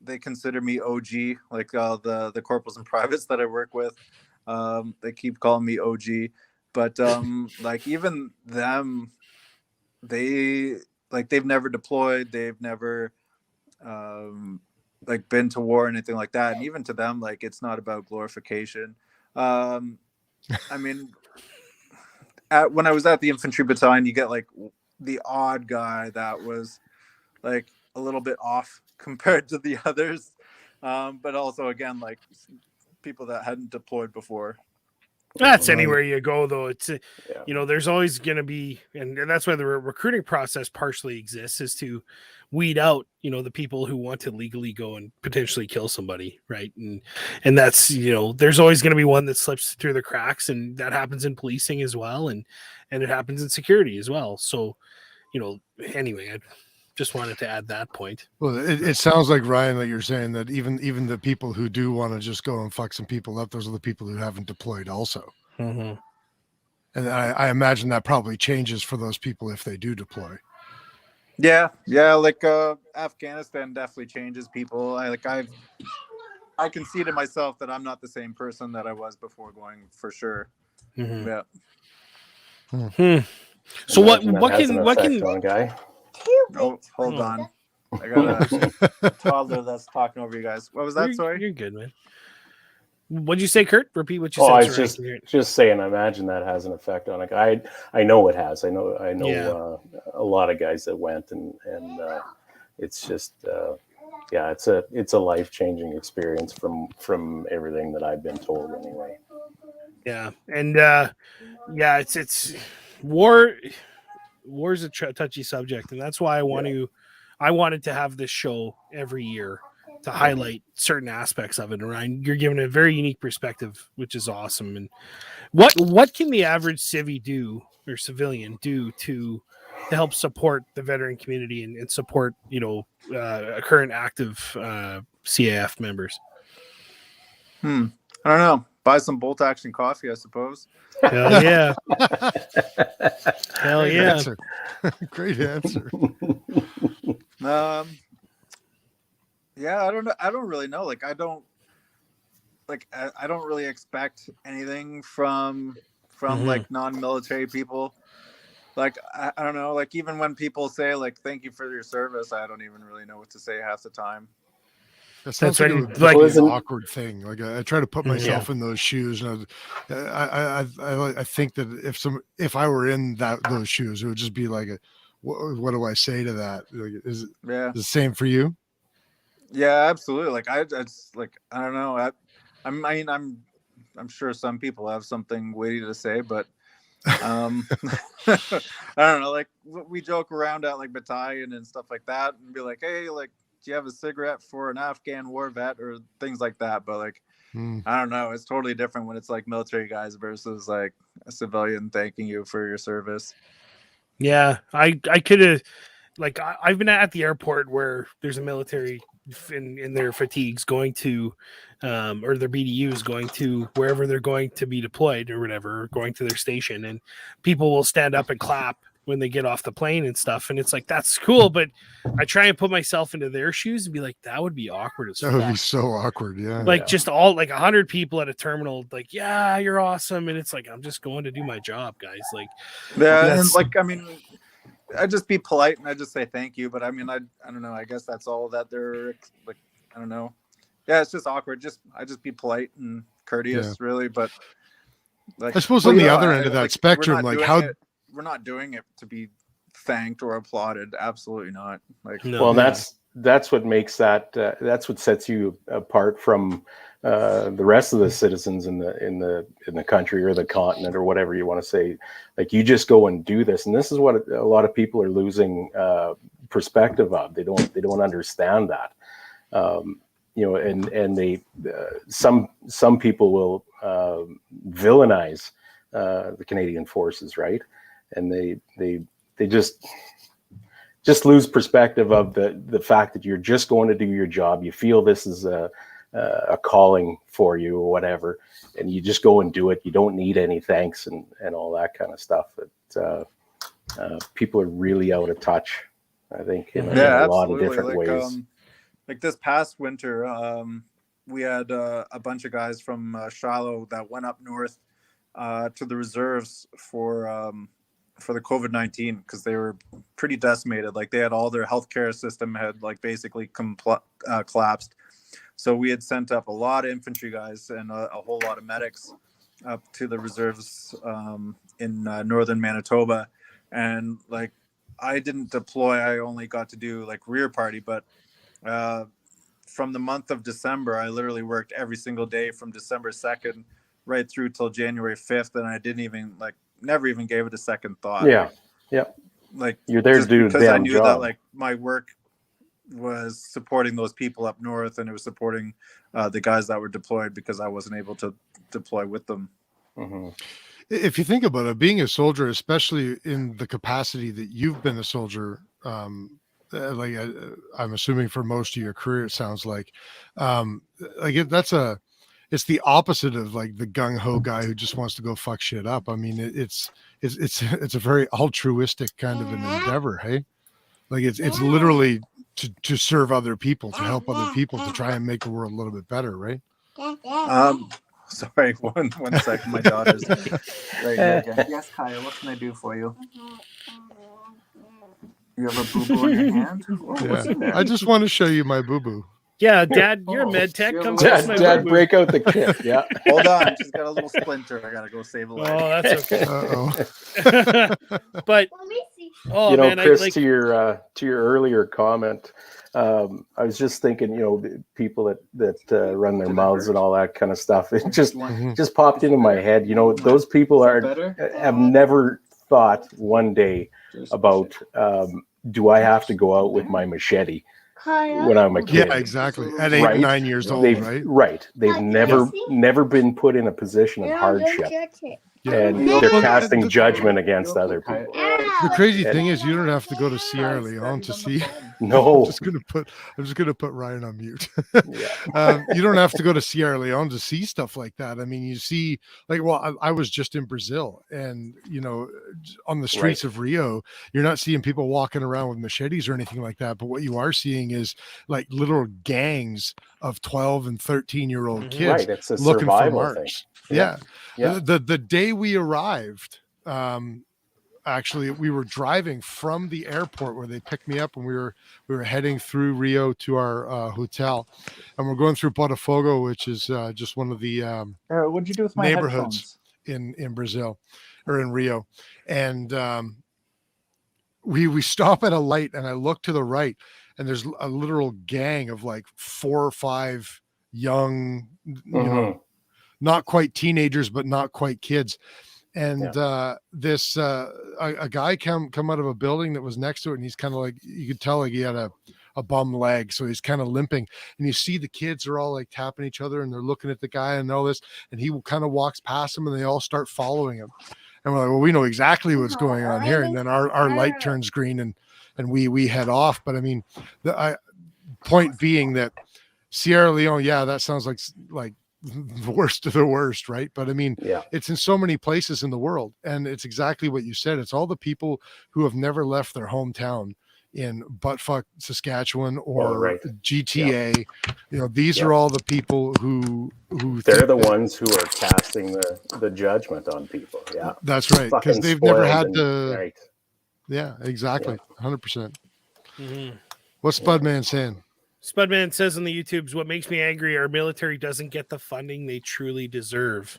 they consider me OG. Like the corporals and privates that I work with, they keep calling me OG. But like even them, they've never deployed, they've never like been to war or anything like that, and even to them, like, it's not about glorification. I mean, when I was at the infantry battalion, you get like the odd guy that was like a little bit off compared to the others, but also again, like, people that hadn't deployed before. That's anywhere you go, though. It's there's always going to be, and that's why the recruiting process partially exists, is to weed out the people who want to legally go and potentially kill somebody, right? And that's there's always going to be one that slips through the cracks, and that happens in policing as well, and it happens in security as well. So anyway, I just wanted to add that point. Well, it sounds like, Ryan, that you're saying that even the people who do want to just go and fuck some people up, those are the people who haven't deployed also. And I imagine that probably changes for those people if they do deploy. Yeah, like Afghanistan definitely changes people. I can see to myself that I'm not the same person that I was before going, for sure. Yeah. So what can on guy? Oh, hold on. I got a toddler that's talking over you guys. What was that? Sorry? You're good, man. What'd you say, Kurt? Repeat what you said. I was just saying, I imagine that has an effect on a guy. I know it has. I know a lot of guys that went, and it's just it's a life-changing experience from everything that I've been told anyway. Yeah. And it's war. War's a touchy subject, and that's why I wanted to have this show every year to highlight certain aspects of it. And Ryan, you're giving a very unique perspective, which is awesome. And what can the average civvy do, or civilian do, to help support the veteran community and support current active CAF members? I don't know. Buy some bolt action coffee, I suppose. Hell yeah. Hell Great yeah. answer. Great answer. Yeah, I don't know. I don't really know. Like, I don't really expect anything from like non-military people. Like, I don't know. Like, even when people say like, thank you for your service, I don't even really know what to say half the time. That sounds like it would be an awkward thing. Like, I try to put myself in those shoes, and I think that if I were in those shoes, it would just be like, what do I say to that? Like, is it the same for you? Yeah, absolutely. Like, it's like, I don't know. I'm sure some people have something witty to say, but I don't know. Like, we joke around at like battalion and stuff like that, and be like, hey, like, do you have a cigarette for an Afghan war vet, or things like that? But like, I don't know. It's totally different when it's like military guys versus like a civilian thanking you for your service. Yeah, I could have, like, I've been at the airport where there's a military in their fatigues going to, or their BDUs going to wherever they're going to be deployed or whatever, or going to their station, and people will stand up and clap when they get off the plane and stuff. And it's like, that's cool, but I try and put myself into their shoes and be like, that would be awkward as fuck. That would be so awkward. Yeah. Like just all like 100 people at a terminal, like, yeah, you're awesome. And it's like, I'm just going to do my job, guys. Like, yeah. And like, I mean, I just be polite and I just say thank you. But I mean, I don't know. I guess that's all that they're like, I don't know. Yeah. It's just awkward. I just be polite and courteous really. But like, I suppose on the other end of that spectrum, like we're not doing it to be thanked or applauded. Absolutely not. Like, no. Well, that's what makes that's what sets you apart from the rest of the citizens in the country or the continent or whatever you want to say. Like, you just go and do this, and this is what a lot of people are losing perspective of. They don't understand that. And they some people will villainize the Canadian forces, right? And they just lose perspective of the fact that you're just going to do your job. You feel this is a calling for you or whatever, and you just go and do it. You don't need any thanks and all that kind of stuff. But people are really out of touch, I think, in a lot of different ways. Like this past winter, we had a bunch of guys from Shiloh that went up north to the reserves for the COVID-19 because they were pretty decimated. Like, they had all their healthcare system had like basically collapsed. So we had sent up a lot of infantry guys and a whole lot of medics up to the reserves in northern Manitoba. And like, I didn't deploy. I only got to do like rear party, but from the month of December, I literally worked every single day from December 2nd right through till January 5th. And I didn't even never even gave it a second thought. Yeah. Like, you're there to do because I knew job. that like my work was supporting those people up north, and it was supporting the guys that were deployed because I wasn't able to deploy with them. Mm-hmm. If you think about it, being a soldier, especially in the capacity that you've been a soldier, I'm assuming for most of your career, it sounds like it's the opposite of like the gung ho guy who just wants to go fuck shit up. I mean, it's a very altruistic kind of an endeavor. Hey, like it's literally to serve other people, to help other people, to try and make the world a little bit better. Right. Sorry, one second. My daughter's right here again. Yes, Kaya, what can I do for you? You have a boo-boo in your hand? Oh, what's in there? I just want to show you my boo-boo. Yeah, Dad, you're a med tech. Come Dad, break out the kit. Yeah. Hold on, she's got a little splinter. I gotta go save a leg. Oh, that's okay. But Let me see. man, Chris, to your earlier comment, I was just thinking, people that run their mouths and all that kind of stuff. It just popped into my head. Those people have never thought one day about, do I have to go out with my machete when I'm a kid? Yeah, exactly. At 8 or 9 years old, right? Right. They've never been put in a position of hardship. And they're casting judgment against other people. The crazy thing is, you don't have to go to Sierra Leone to see. No, I'm just gonna put Ryan on mute. You don't have to go to Sierra Leone to see stuff like that. I mean, you see, I was just in Brazil, and on the streets of Rio, you're not seeing people walking around with machetes or anything like that. But what you are seeing is like little gangs of 12 and 13-year-old kids it's a looking for survival marks. thing. Yeah. Yeah. The day we arrived, actually, we were driving from the airport where they picked me up, and we were heading through Rio to our hotel, and we're going through Botafogo, which is just one of the what'd you do with my neighborhoods headphones? in Brazil or in Rio, and we stop at a light, and I look to the right, and there's a literal gang of like 4 or 5 young, not quite teenagers, but not quite kids. And a guy come out of a building that was next to it, and he's kind of like, you could tell like he had a a bum leg, so he's kind of limping. And you see the kids are all like tapping each other, and they're looking at the guy and all this. And he kind of walks past them, and they all start following him. And we're like, well, we know exactly what's going on here. And then our light turns green, and we head off. But I mean, the point being that Sierra Leone, yeah, that sounds like the worst of the worst, right? But I mean, it's in so many places in the world, and it's exactly what you said. It's all the people who have never left their hometown in buttfuck Saskatchewan or GTA. You know, these are all the people who they're the ones who are casting the judgment on people. Yeah, that's right, because they've never had to. Right. Yeah, exactly, 100%. What's Spudman saying? Spudman says on the YouTubes, what makes me angry, our military doesn't get the funding they truly deserve.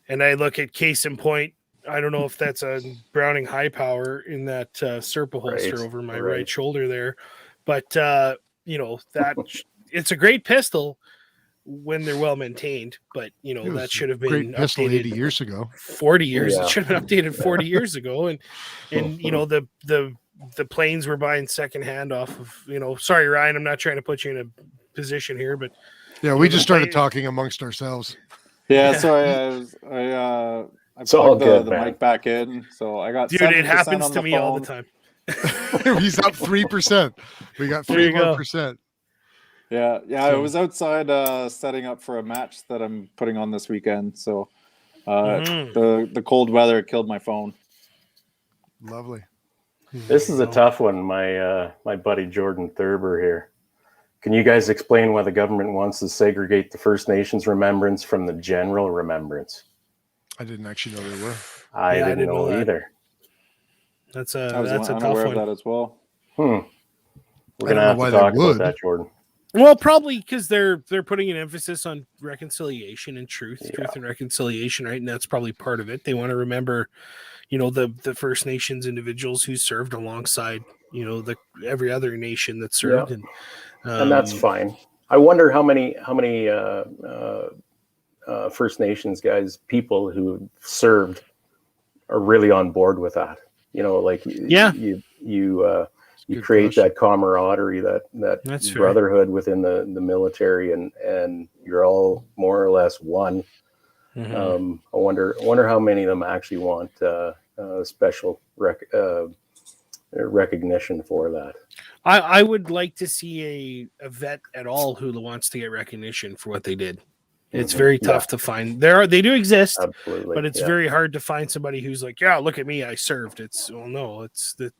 And I look at case in point, I don't know if that's a Browning high power in that Serpa holster over my right shoulder there. But, you know, that it's a great pistol when they're well maintained. But, you know, that should have been great pistol 80 years ago. 40 years. It should have been updated 40 years ago. And you know, the planes were buying secondhand off of, you know, sorry, Ryan, I'm not trying to put you in a position here, but we just started talking amongst ourselves. Sorry, I plugged the mic back in, so I got. Dude, it happens to me all the time. He's up 3%. We got 3%. Yeah. I was outside setting up for a match that I'm putting on this weekend. So the cold weather killed my phone. Lovely. This is a tough one. My buddy Jordan Thurber here. Can you guys explain why the government wants to segregate the First Nations remembrance from the general remembrance? I didn't actually know they were. I didn't know either. That's a tough aware one. Of that as well. We're gonna have to talk about that, Jordan. Well, probably because they're putting an emphasis on reconciliation and truth and reconciliation, right? And that's probably part of it. They want to remember, you know, the First Nations individuals who served alongside, you know, every other nation that served, and that's fine. I wonder how many First Nations guys, people who served, are really on board with that. You know, like you create that camaraderie, that brotherhood within the military, and you're all more or less one. I wonder how many of them actually want special recognition for that. I would like to see a vet at all who wants to get recognition for what they did. It's very tough to find. They do exist, absolutely, but it's very hard to find somebody who's like, yeah, look at me, I served. It's that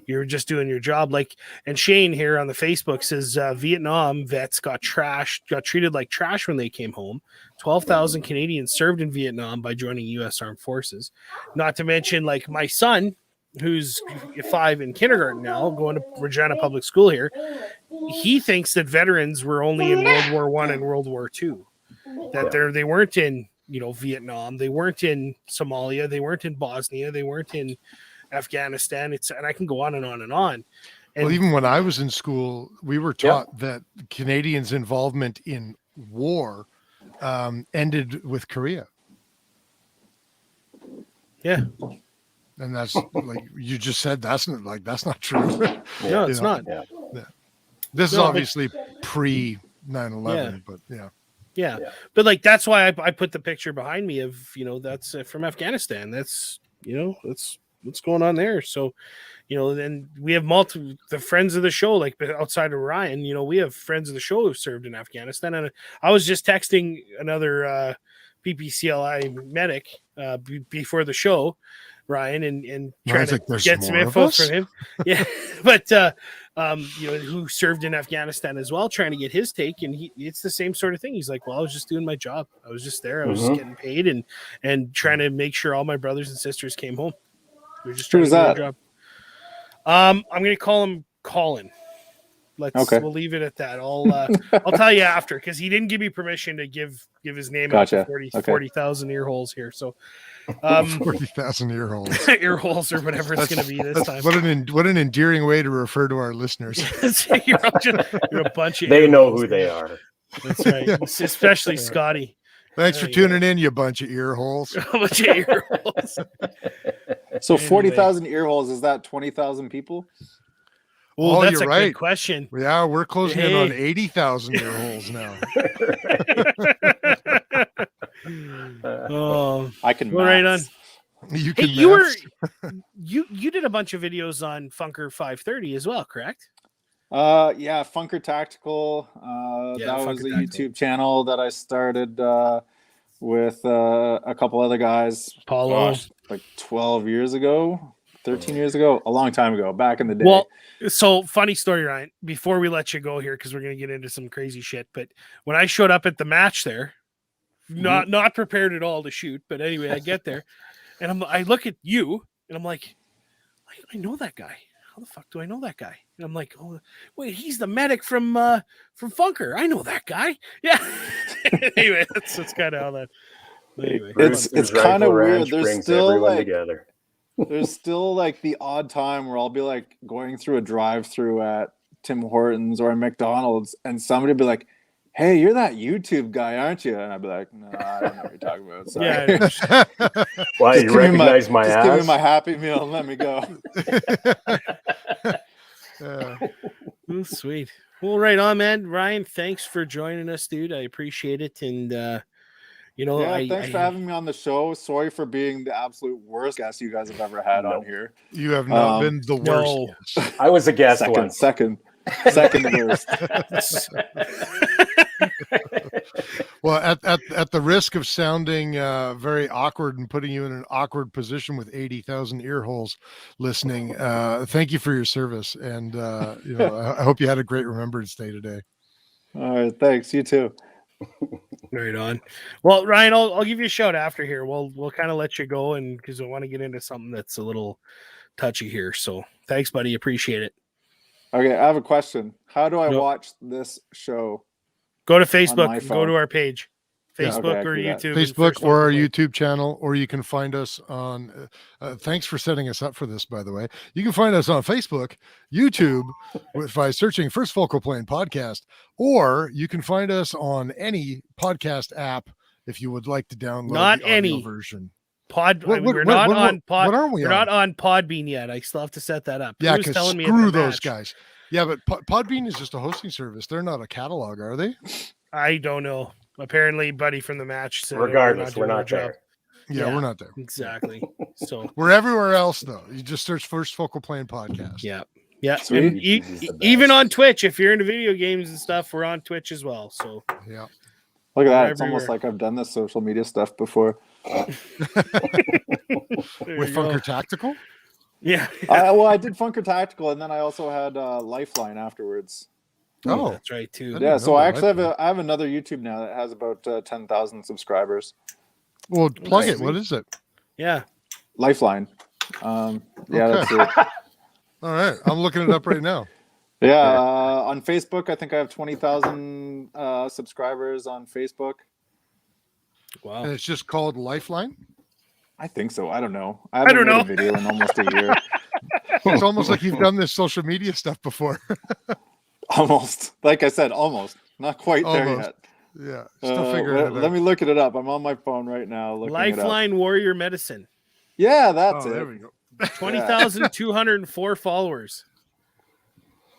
you're just doing your job. Like, and Shane here on the Facebook says Vietnam vets got treated like trash when they came home. 12,000 Canadians served in Vietnam by joining U.S. Armed Forces. Not to mention, like, my son, who's 5 in kindergarten now, going to Regina Public School here. He thinks that veterans were only in World War I and World War II. That they weren't in, you know, Vietnam, they weren't in Somalia, they weren't in Bosnia, they weren't in Afghanistan. And I can go on and on and on. And well, even when I was in school, we were taught that Canadians' involvement in war ended with Korea. Yeah. And that's like you just said, that's not true. No, it's not. Yeah. This is obviously pre 9/11, but yeah. But like, that's why I put the picture behind me of, you know, that's from Afghanistan. That's, you know, that's what's going on there. So, you know, then we have the friends of the show, like outside of Ryan, you know, we have friends of the show who served in Afghanistan. And I was just texting another Ppcli medic before the show, Ryan, and trying to get some info from him. Yeah. But, you know, who served in Afghanistan as well, trying to get his take. And it's the same sort of thing. He's like, well, I was just doing my job. I was just there. I was just getting paid and trying to make sure all my brothers and sisters came home. We were just trying to do our job. I'm going to call him Colin. We'll leave it at that. I'll tell you after, because he didn't give me permission to give his name out to 40,000 ear holes here. So 40,000 ear holes. Ear holes or whatever it's going to be this time. What an endearing way to refer to our listeners. you're a bunch of. They know who they are. That's right. Especially Scotty. Thanks for tuning in, you bunch of ear holes. A bunch of ear holes. So 40,000 ear holes, is that 20,000 people? Well, Oh, that's you're a right. good question. Yeah, we're closing in on Hey. 80,000 ear holes now. Oh, I can well, right on. maths. You Hey, can you were maths. you did a bunch of videos on Funker 530 as well, correct? Yeah, Funker Tactical. Yeah, That Funker was a Tactical. YouTube channel that I started with a couple other guys. Paulo. Gosh, like 12 years ago, 13 years ago, a long time ago, back in the day. Well, so funny story, Ryan. Before we let you go here, because we're gonna get into some crazy shit. But when I showed up at the match there, not prepared at all to shoot, but anyway, I get there and I look at you and I'm like, I know that guy. How the fuck do I know that guy? And I'm like, oh wait, he's the medic from Funker. I know that guy. Yeah. Anyway, that's kind of how that. Anyway, it's kind of weird. There's brings still everyone like together. there's still like the odd time where I'll be like going through a drive-through at Tim Hortons or McDonald's, and somebody will be like, "Hey, you're that YouTube guy, aren't you?" And I'd be like, "No, I don't know what you're talking about." Sorry. Yeah. Why, you recognize my just ass? give me my Happy Meal and let me go. Oh, sweet. Well, right on, man. Ryan, thanks for joining us, dude. I appreciate it. And Thanks for having me on the show. Sorry for being the absolute worst guest you guys have ever had on here. You have not been the worst. No. I was a guest once. Second worst. Well, at the risk of sounding very awkward and putting you in an awkward position with 80,000 ear holes listening, thank you for your service, and I hope you had a great Remembrance Day today. All right, thanks. You too. Right on. Well, Ryan, I'll give you a shout after here. We'll kind of let you go, and because I want to get into something that's a little touchy here. So thanks, buddy. Appreciate it. Okay, I have a question. How do I watch this show? Go to Facebook. Go to our page, Facebook or YouTube. Facebook or our YouTube channel, or you can find us on. Thanks for setting us up for this, by the way. You can find us on Facebook, YouTube, by searching First Focal Plane Podcast, or you can find us on any podcast app if you would like to download not the audio any version. We're not on Pod. What are we We're on? not on Podbean yet. I still have to set that up. Yeah, because screw those guys. Yeah, but Podbean is just a hosting service. They're not a catalog, are they? I don't know. Apparently, buddy from the match said regardless, we're not there. Yeah, we're not there. Exactly. So we're everywhere else, though. You just search First Focal Plane Podcast. Yeah. And even on Twitch, if you're into video games and stuff, we're on Twitch as well. So yeah. Look at that. It's almost like I've done this social media stuff before. With Funker Tactical? Yeah. Well, I did Funker Tactical, and then I also had Lifeline afterwards. Oh, that's right too. Yeah, so I actually have another YouTube now that has about 10,000 subscribers. Well, plug it. What is it? Yeah, Lifeline. That's it. All right, I'm looking it up right now. Yeah, on Facebook, I think I have 20,000 subscribers on Facebook. Wow. And it's just called Lifeline? I think so. I don't know. I haven't made a video in almost a year. It's almost like you've done this social media stuff before. Almost. Like I said, almost. Not quite there yet. Yeah. Still figuring it out. Let me look it up. I'm on my phone right now. Lifeline Warrior Medicine. Yeah, that's it. There we go. 20,204 followers.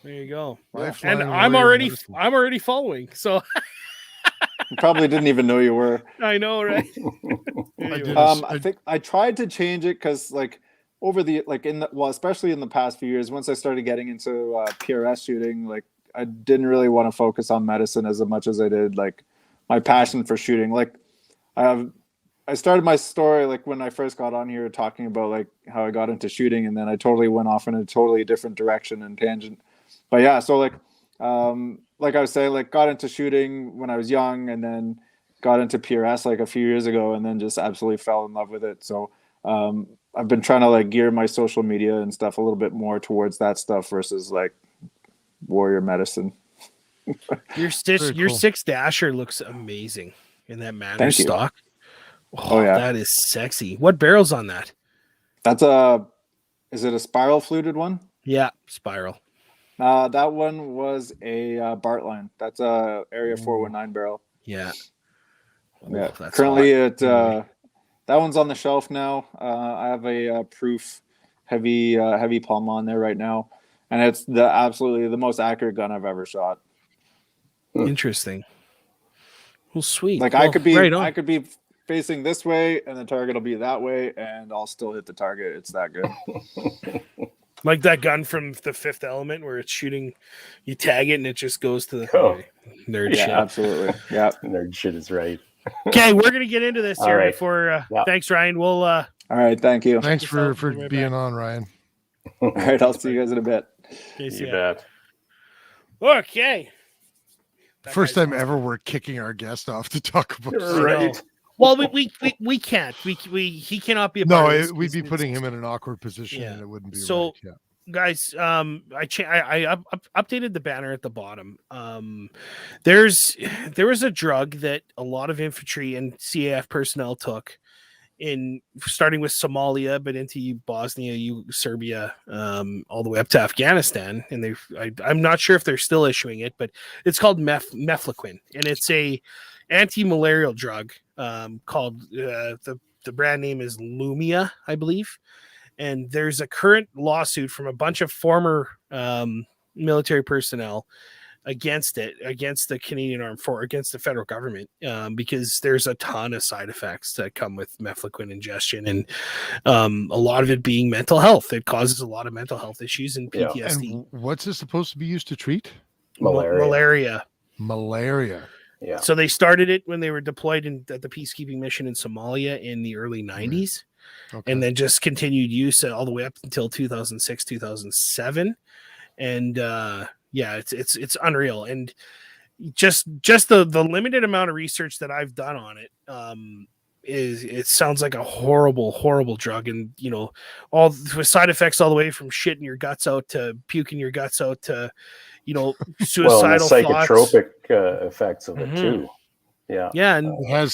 There you go. Lifeline and I'm already following. So you probably didn't even know you were. I know, right? I think I tried to change it because especially in the past few years, once I started getting into PRS shooting, like I didn't really want to focus on medicine as much as I did like my passion for shooting. Like I started my story like when I first got on here talking about like how I got into shooting, and then I totally went off in a totally different direction and tangent. But yeah, so like I was saying, like got into shooting when I was young, and then got into PRS like a few years ago, and then just absolutely fell in love with it. So I've been trying to like gear my social media and stuff a little bit more towards that stuff versus like warrior medicine. Your six dasher looks amazing in that manner stock. Oh yeah, that is sexy. What barrel's on that? That's is it a spiral fluted one? Yeah, spiral. That one was a Bartline. That's a Area 419 barrel. Yeah. Yeah. Currently that one's on the shelf now. I have a proof heavy palm on there right now, and it's absolutely the most accurate gun I've ever shot. Interesting. Well, sweet. Like well, I right could be facing this way, and the target will be that way, and I'll still hit the target. It's that good. Like that gun from The Fifth Element where it's shooting, you tag it and it just goes to the nerd shit. Absolutely. Yeah. Nerd shit is right. Okay, we're gonna get into this All here right. before. Thanks, Ryan. We'll. All right. Thank you. Thanks for right being back. on, Ryan. All right. I'll see you guys in a bit. Okay, see You ya. bet. Okay. That First guy's time awesome. ever we're kicking our guest off to talk about. Right. Well, we can't. He cannot be a No, part of this we'd be because putting him in an awkward position, Yeah. and it wouldn't be So- right. Yeah. guys, I updated the banner at the bottom. There was a drug that a lot of infantry and CAF personnel took in starting with Somalia, but into Bosnia, Serbia, all the way up to Afghanistan. And I'm not sure if they're still issuing it, but it's called mefloquine, and it's a anti-malarial drug. Called the brand name is Lumia, I believe. And there's a current lawsuit from a bunch of former military personnel against the Canadian Armed Forces, against the federal government, because there's a ton of side effects that come with mefloquine ingestion, and a lot of it being mental health. It causes a lot of mental health issues and Yeah. PTSD. And what's it supposed to be used to treat? Malaria. Malaria. Yeah. So they started it when they were deployed at the peacekeeping mission in Somalia in the early 90s. Okay. And then just continued use all the way up until 2006, 2007. And it's unreal. And just the limited amount of research that I've done on it it sounds like a horrible drug. And all with side effects all the way from shitting your guts out to puking your guts out to suicidal the thoughts. psychotropic effects of it Mhm. too. Yeah. Yeah, and It has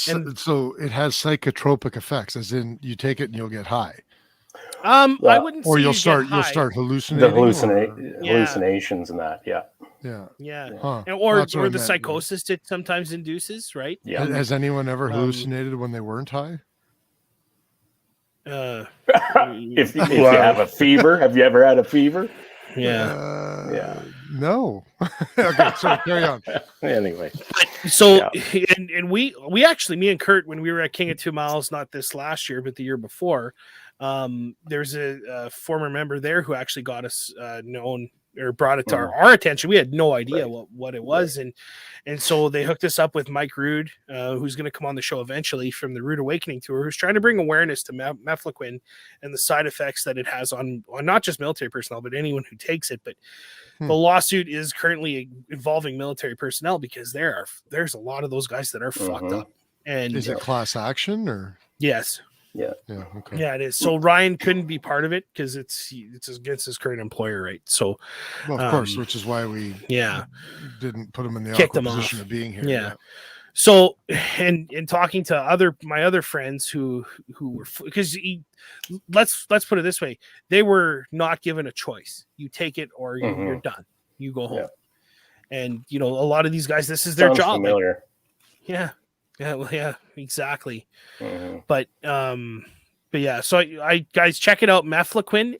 psychotropic effects, as in you take it and you'll get high, I wouldn't or say you'll you start get high. hallucinating. Hallucinations and that. Yeah. Yeah. Huh. Or That's what I the meant. psychosis it sometimes induces, right? Yeah. Has anyone ever hallucinated when they weren't high? If you have a fever, have you ever had a fever? Yeah. Yeah. No. Okay, so carry on. Anyway. So and we actually, me and Kurt, when we were at King of 2 Miles, not this last year but the year before, there's a former member there who actually got us known or brought it to our attention. We had no idea what it was, and so they hooked us up with Mike Rude, who's going to come on the show eventually from the Rude Awakening tour, who's trying to bring awareness to mefloquine and the side effects that it has on not just military personnel but anyone who takes it. But the lawsuit is currently involving military personnel because there's a lot of those guys that are fucked up. And Is it class action or? yes. Yeah. Okay. Yeah, it is. So Ryan couldn't be part of it because it's against his current employer, right? So, Well, of course, which is why we didn't put him in the Kicked awkward him position off. of being here. Yeah. So, and talking to my other friends who were, because let's put it this way, they were not given a choice. You take it or you're done. You go home. Yeah. And a lot of these guys, this is their Sounds job. familiar. Yeah, exactly. Mm-hmm. But yeah, so I guys, check it out. Mefloquine,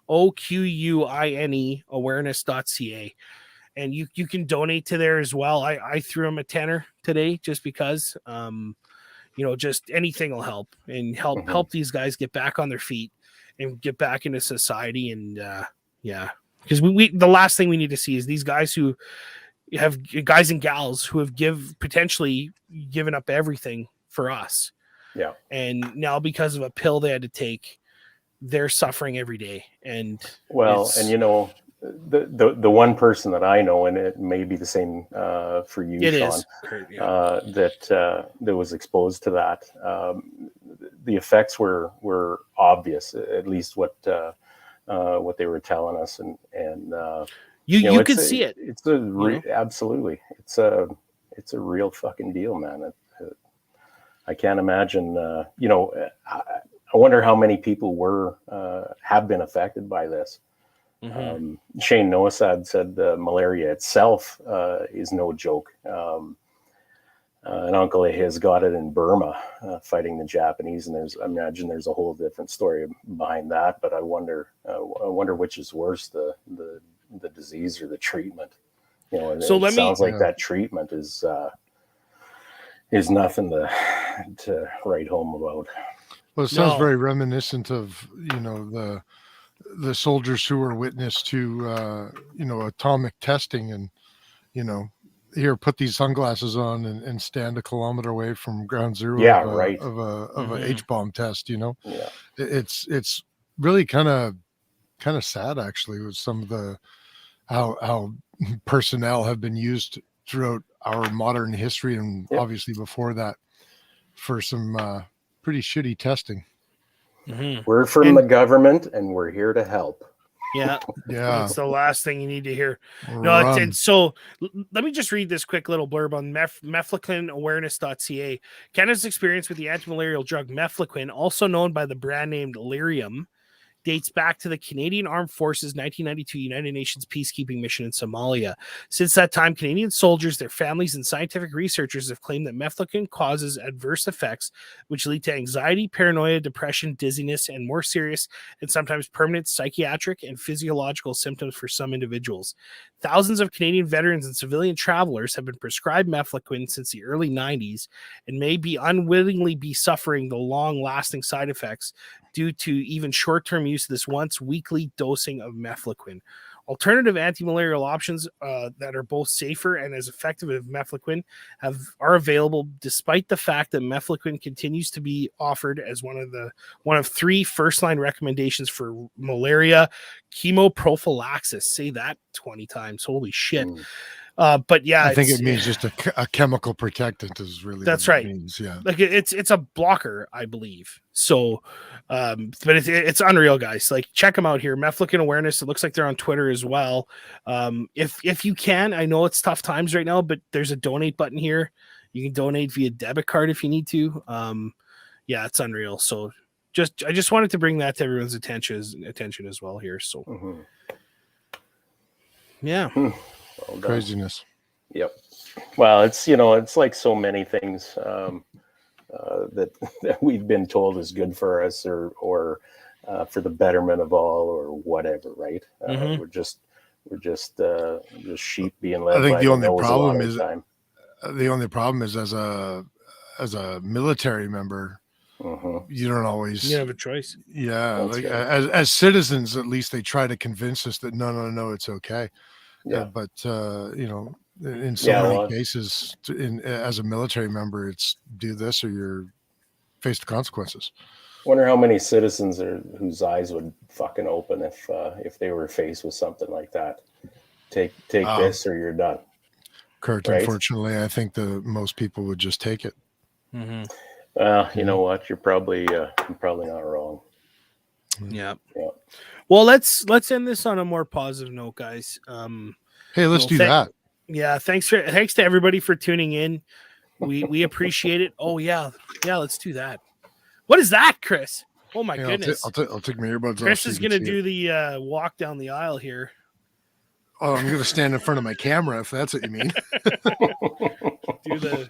MEFLOQUINE awareness.ca. And you can donate to there as well. I threw him a tenner today just because just anything will help and help these guys get back on their feet and get back into society. And because we the last thing we need to see is these guys who have guys and gals who have potentially given up everything for us. Yeah. And now because of a pill they had to take, they're suffering every day. And the one person that I know, and it may be the same for you, Sean, that was exposed to that. The effects were obvious, at least what they were telling us, and you could see it. It's absolutely. It's a real fucking deal, man. I can't imagine. I wonder how many people have been affected by this. Shane Noasad said malaria itself is no joke. An uncle of his got it in Burma, fighting the Japanese, and I imagine there's a whole different story behind that. But I wonder which is worse, the disease or the treatment. You know, So it sounds like that treatment is nothing to write home about. Well, it sounds very reminiscent of, you know, the soldiers who were witness to, you know, atomic testing, and, you know, here, put these sunglasses on and stand a kilometer away from ground zero of a H-bomb test, you know. Yeah. It's really kind of sad, actually, with some of the how personnel have been used throughout our modern history, and obviously before that, for some pretty shitty testing. We're from the government, and we're here to help. Yeah. It's the last thing you need to hear. Run. So let me just read this quick little blurb on mefloquinawareness.ca. Canada's experience with the anti-malarial drug mefloquine, also known by the brand name Lyrium, dates back to the Canadian Armed Forces 1992 United Nations peacekeeping mission in Somalia. Since that time, Canadian soldiers, their families, and scientific researchers have claimed that mefloquine causes adverse effects which lead to anxiety, paranoia, depression, dizziness, and more serious and sometimes permanent psychiatric and physiological symptoms for some individuals. Thousands of Canadian veterans and civilian travelers have been prescribed mefloquine since the early 90s and may unwittingly be suffering the long-lasting side effects due to even short-term use of this once weekly dosing of mefloquine. Alternative anti-malarial options that are both safer and as effective as mefloquine are available, despite the fact that mefloquine continues to be offered as one of three first-line recommendations for malaria chemoprophylaxis. Say that 20 times. Holy shit. But yeah, I think it means just a chemical protectant is really that's what right. It means, yeah, like it's a blocker, I believe. So, but it's unreal, guys. Like, check them out here. Mefloquine Awareness. It looks like they're on Twitter as well. If you can, I know it's tough times right now, but there's a donate button here. You can donate via debit card if you need to. Yeah, it's unreal. So, I just wanted to bring that to everyone's attention as well here. So, yeah. Well, craziness. Yep. Well, it's like so many things that we've been told is good for us or for the betterment of all or whatever, right? We're just sheep being led. I think by the only nose problem is as a military member, you don't always have a choice. Yeah, like, as citizens, at least they try to convince us that no, it's okay. Yeah, but you know, in so many cases, as a military member, it's do this or you're face the consequences. Wonder how many citizens whose eyes would fucking open if they were faced with something like that. Take this or you're done. Kurt, right? Unfortunately, I think most people would just take it. Well, you know what? You're probably not wrong. Yeah. Well, let's end this on a more positive note, guys. Hey, let's do that. Yeah, thanks to everybody for tuning in. We appreciate it. Oh yeah, let's do that. What is that, Chris? Oh my goodness! I'll take my earbuds off. Chris is gonna do the walk down the aisle here. Oh, I'm gonna stand in front of my camera if that's what you mean. Do the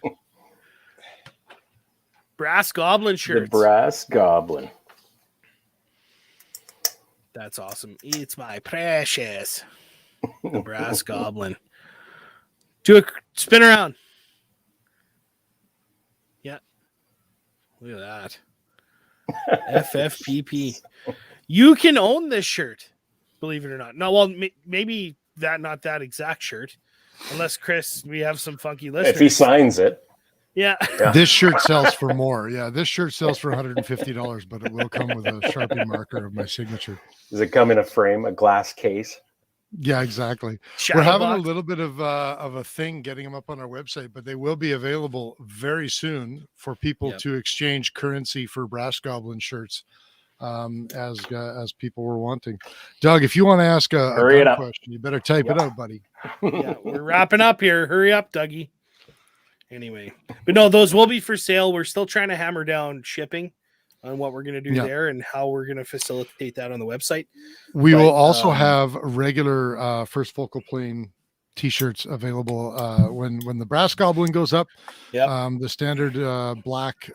brass goblin shirts. The brass goblin. That's awesome. It's my precious. The brass goblin. Do a spin around. Yeah. Look at that. FFPP. You can own this shirt, believe it or not. No, well, maybe not that exact shirt, unless Chris, we have some funky listeners. If he signs it. Yeah. This shirt sells for more. Yeah, this shirt sells for $150, but it will come with a Sharpie marker of my signature. Does it come in a frame, a glass case? Yeah, exactly. We're having a little bit of a thing getting them up on our website, but they will be available very soon for people to exchange currency for Brass Goblin shirts, as people were wanting. Doug, if you want to ask a question, you better type it out, buddy. Yeah, we're wrapping up here. Hurry up, Dougie. Anyway, but no, those will be for sale. We're still trying to hammer down shipping on what we're going to do there and how we're going to facilitate that on the website. We will also have regular First Focal Plane T-shirts available when the Brass Goblin goes up. Yeah. The standard black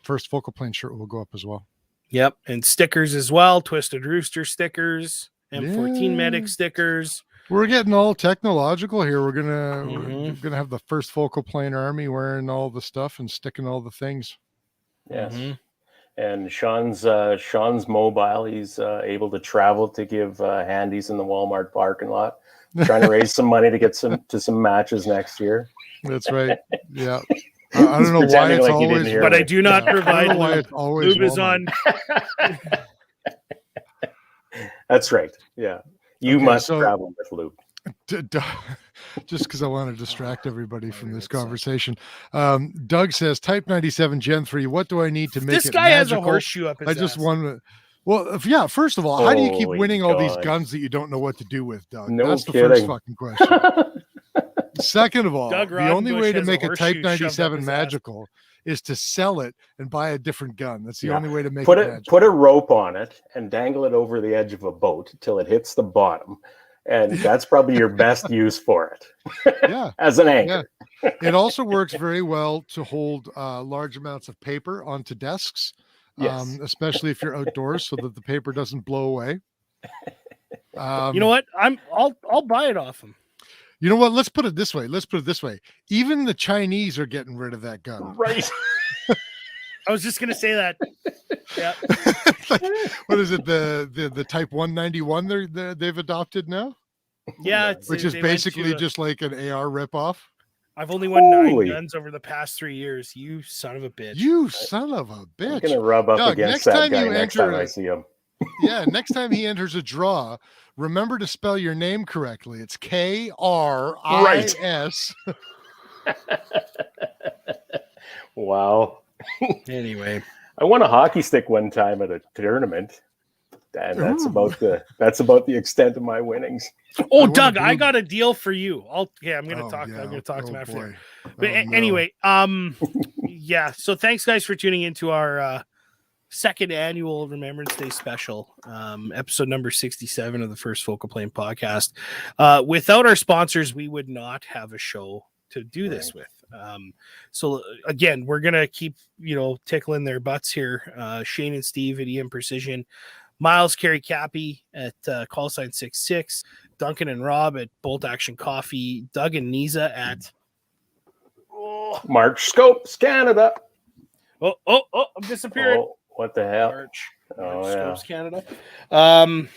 first focal plane shirt will go up as well. Yep, and stickers as well. Twisted Rooster stickers, M14 Yeah. medic stickers. We're getting all technological here. We're gonna have the first focal plane army wearing all the stuff and sticking all the things. Yes. Mm-hmm. And Sean's mobile. He's able to travel to give handies in the Walmart parking lot. Trying to raise some money to get some matches next year. That's right. Yeah. I don't know why it's always, but I do not provide. I don't know why it's always lube is on. That's right. Yeah, you must travel with lube. Just because I want to distract everybody from this conversation. Doug says, Type 97 Gen 3. What do I need to make this it guy magical? has a horseshoe up his I just ass. want. Well, yeah. First of all, how do you keep Holy winning all these God. guns that you don't know what to do with, Doug? No That's kidding. the first fucking question. Second of all, Doug the only Roddenbush way to has make a a Type horseshoe shoved up 97 his magical is to sell it and buy a different gun. That's the only way to make put it it magical. put a rope on it and dangle it over the edge of a boat till it hits the bottom, and that's probably your best use for it. Yeah, as an anchor. Yeah. It also works very well to hold large amounts of paper onto desks, Yes. especially if you're outdoors, so that the paper doesn't blow away. You know what? I'll buy it off him. You know what? Let's put it this way. Even the Chinese are getting rid of that gun. Right. I was just gonna say that. Yeah. Like, what is it? The Type 191 they've adopted now? Yeah. Which is they went basically to just like an AR ripoff. I've only won 9 Holy. guns over the past 3 years. You son of a bitch. You son of a I'm bitch. gonna rub up Doug, against next that time guy you next enter time I a- see him. Yeah, next time he enters a draw, remember to spell your name correctly. It's KRIS. Wow. Anyway. I won a hockey stick one time at a tournament, and that's about the extent of my winnings. Oh, Doug, I got a deal for you. I'm gonna talk. Yeah. I'm gonna talk to him after. Boy. But Oh, no. anyway, yeah. So thanks, guys, for tuning into our second annual Remembrance Day special, episode number 67 of the First Focal Plane podcast. Without our sponsors, we would not have a show to do this with. So again, we're gonna keep tickling their butts here. Shane and Steve at EM Precision, Miles, Carey, Cappy at call sign 66, Duncan and Rob at Bolt Action Coffee, Doug and Niza at March Scopes Canada. I'm disappearing. Oh, what the hell? March Oh, Scopes Canada. And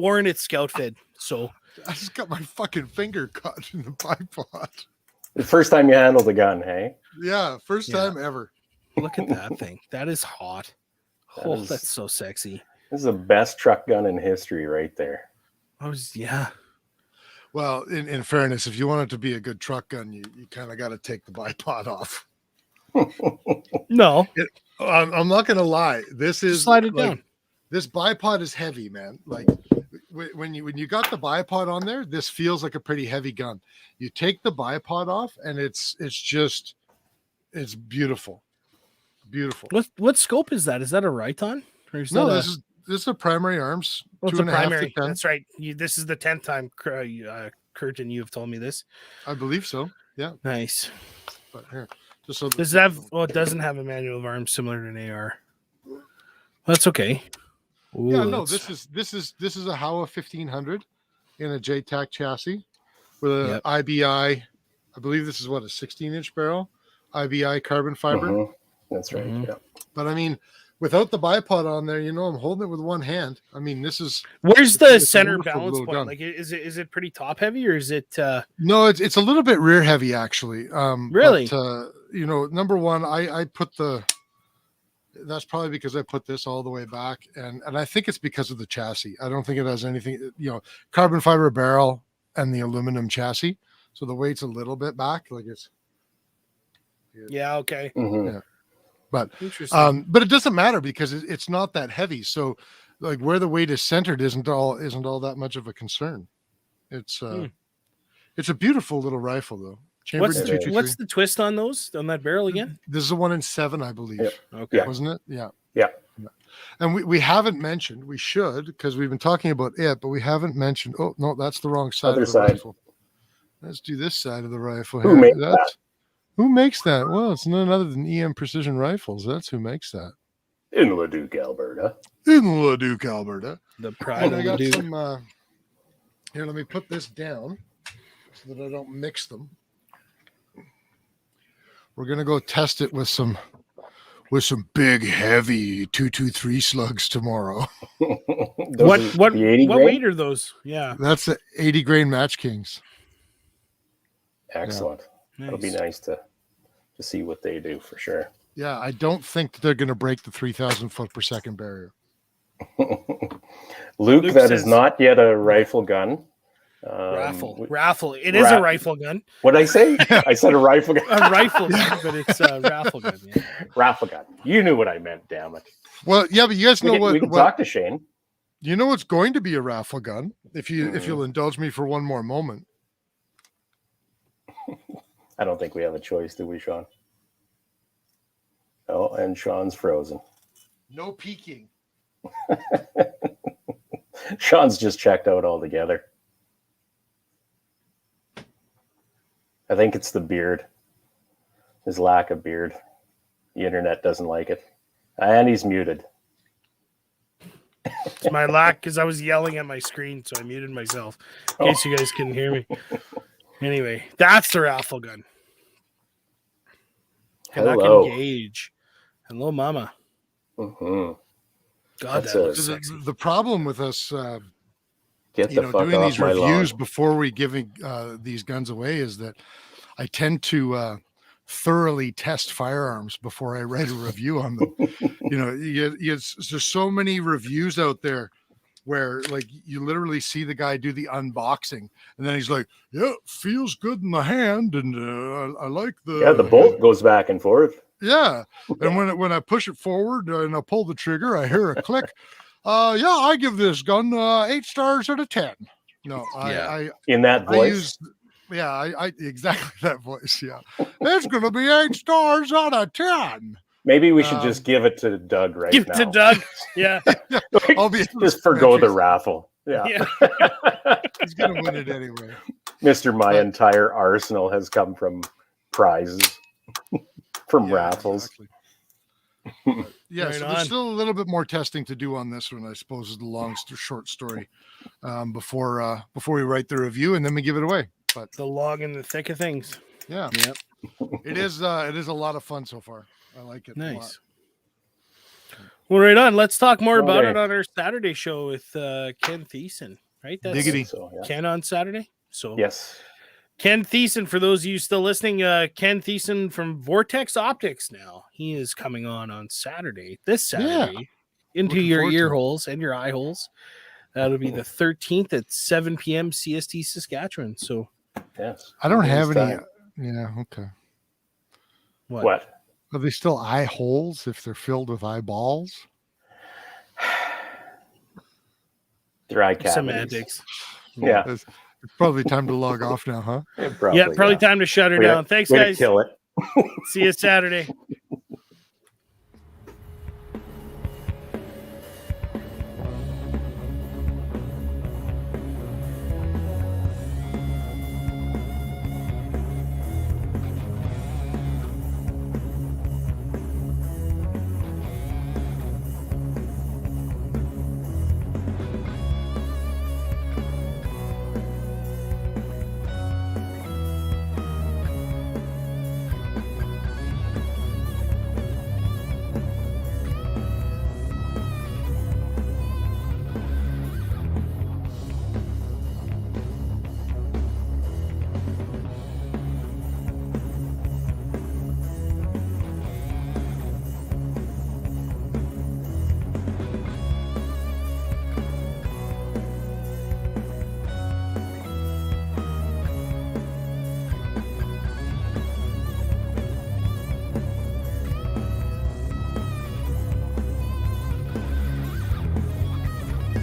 Warren at Scoutfed. So I just got my fucking finger caught in the bipod. The first time you handled a gun, hey? Yeah, first time ever. look at that thing. That is hot. That's so sexy. This is the best truck gun in history right there. Well, in fairness, if you want it to be a good truck gun, you kind of got to take the bipod off. No. I'm not going to lie. This is Slide it down. This bipod is heavy, man. Like when you got the bipod on there, this feels like a pretty heavy gun. You take the bipod off, and it's beautiful, beautiful. What scope is that? Is that a Riton? Or is No, that this is a primary arms. Well, it's 2.5 a to primary. 10. That's right. This is the 10th time, Curtin, you have told me this. I believe so. Yeah. Nice. But here, just so Does it have? Well, it doesn't have a manual of arms similar to an AR. That's okay. Ooh, yeah, no, this is a Howa 1500 in a JTAC chassis with a IBI. I believe this is what, a 16-inch barrel, IBI carbon fiber. Mhm. That's right. Mhm. Yeah. But I mean, without the bipod on there, I'm holding it with one hand. I mean, Where's the it's a center wonderful balance little point? gun. Like, is it pretty top heavy or is it? No, it's a little bit rear heavy actually. Really? But, number one, I put that's probably because I put this all the way back, and I think it's because of the chassis. I don't think it has anything, carbon fiber barrel and the aluminum chassis, so the weight's a little bit back, like it's. Yeah. Okay. Mhm. Yeah. But Interesting. but it doesn't matter because it's not that heavy. So like where the weight is centered isn't all that much of a concern. It's it's a beautiful little rifle though. Chambered What's in 223. what's the twist on that barrel again? This is a 1 in 7, I believe. Yep. Okay. Wasn't it? Yeah. Yeah. And we haven't mentioned, we should, because we've been talking about it, but we haven't mentioned, oh, no, that's the wrong side Other of the side. rifle. Let's do this side of the rifle. Who here. makes that? Who makes that? Well, it's none other than EM Precision Rifles. That's who makes that. In Leduc, Alberta. In Leduc, Alberta. The pride And of I the got dude. some, here, let me put this down so that I don't mix them. We're going to go test it with some big, heavy 223 slugs tomorrow. What weight are those? Yeah. That's the 80 grain Match Kings. Excellent. Nice. It'll be nice to see what they do for sure. Yeah, I don't think that they're going to break the 3,000 foot per second barrier. Luke, that says, is not yet a rifle gun. Raffle. It is a rifle gun. What did I say? I said a rifle gun. A rifle gun, but it's a raffle gun. Yeah. Raffle gun. You knew what I meant, damn it. Well, yeah, but you guys know We can talk to Shane. You know what's going to be a raffle gun, if you'll indulge me for one more moment. I don't think we have a choice, do we, Sean? Oh, and Sean's frozen. No peeking. Sean's just checked out altogether. I think it's the beard. His lack of beard. The internet doesn't like it. And he's muted. It's my lack because I was yelling at my screen, so I muted myself in case you guys couldn't hear me. Anyway, that's the raffle gun. And I can gauge. Hello, mama. Mm-hmm. God, that looks sexy. The problem with us Get the fuck doing off these my reviews lawn. before we giving these guns away is that I tend to thoroughly test firearms before I write a review on them. There's so many reviews out there where like you literally see the guy do the unboxing and then he's like, yeah, feels good in the hand and I like the bolt goes back and forth. Yeah. And when I push it forward and I pull the trigger, I hear a click. I give this gun 8 stars out of 10. No, I in that voice. I exactly that voice. Yeah, it's gonna be 8 stars out of 10. Maybe we should just give it to Doug now. Give it to Doug. Yeah. I'll be just forgo the raffle. Yeah. He's gonna win it anyway. Mr. My entire arsenal has come from prizes, from raffles. Exactly. Yeah, Right so on. there's still a little bit more testing to do on this one, I suppose, is the short story before we write the review and then we give it away. But The long and the thick of things. yeah, Yep. it is a lot of fun so far. I like it. Nice. Well, right on. Let's talk more about Okay. it on our Saturday show with Ken Thiessen, right? That's Diggity. So, yeah. Ken on Saturday. So Yes. Ken Thiessen, for those of you still listening, Ken Thiessen from Vortex Optics now. He is coming on Saturday, this Saturday, into Looking your forward to ear it. holes and your eye holes. That'll be the 13th at 7 p.m. CST Saskatchewan. So Yes. I don't have any. Time. Yeah, okay. What? Are they still eye holes if they're filled with eyeballs? They're eye cavities. semantics. Yeah. It's probably time to log off now, huh? Probably time to shut her down. Thanks, Way to guys. kill it. See you Saturday.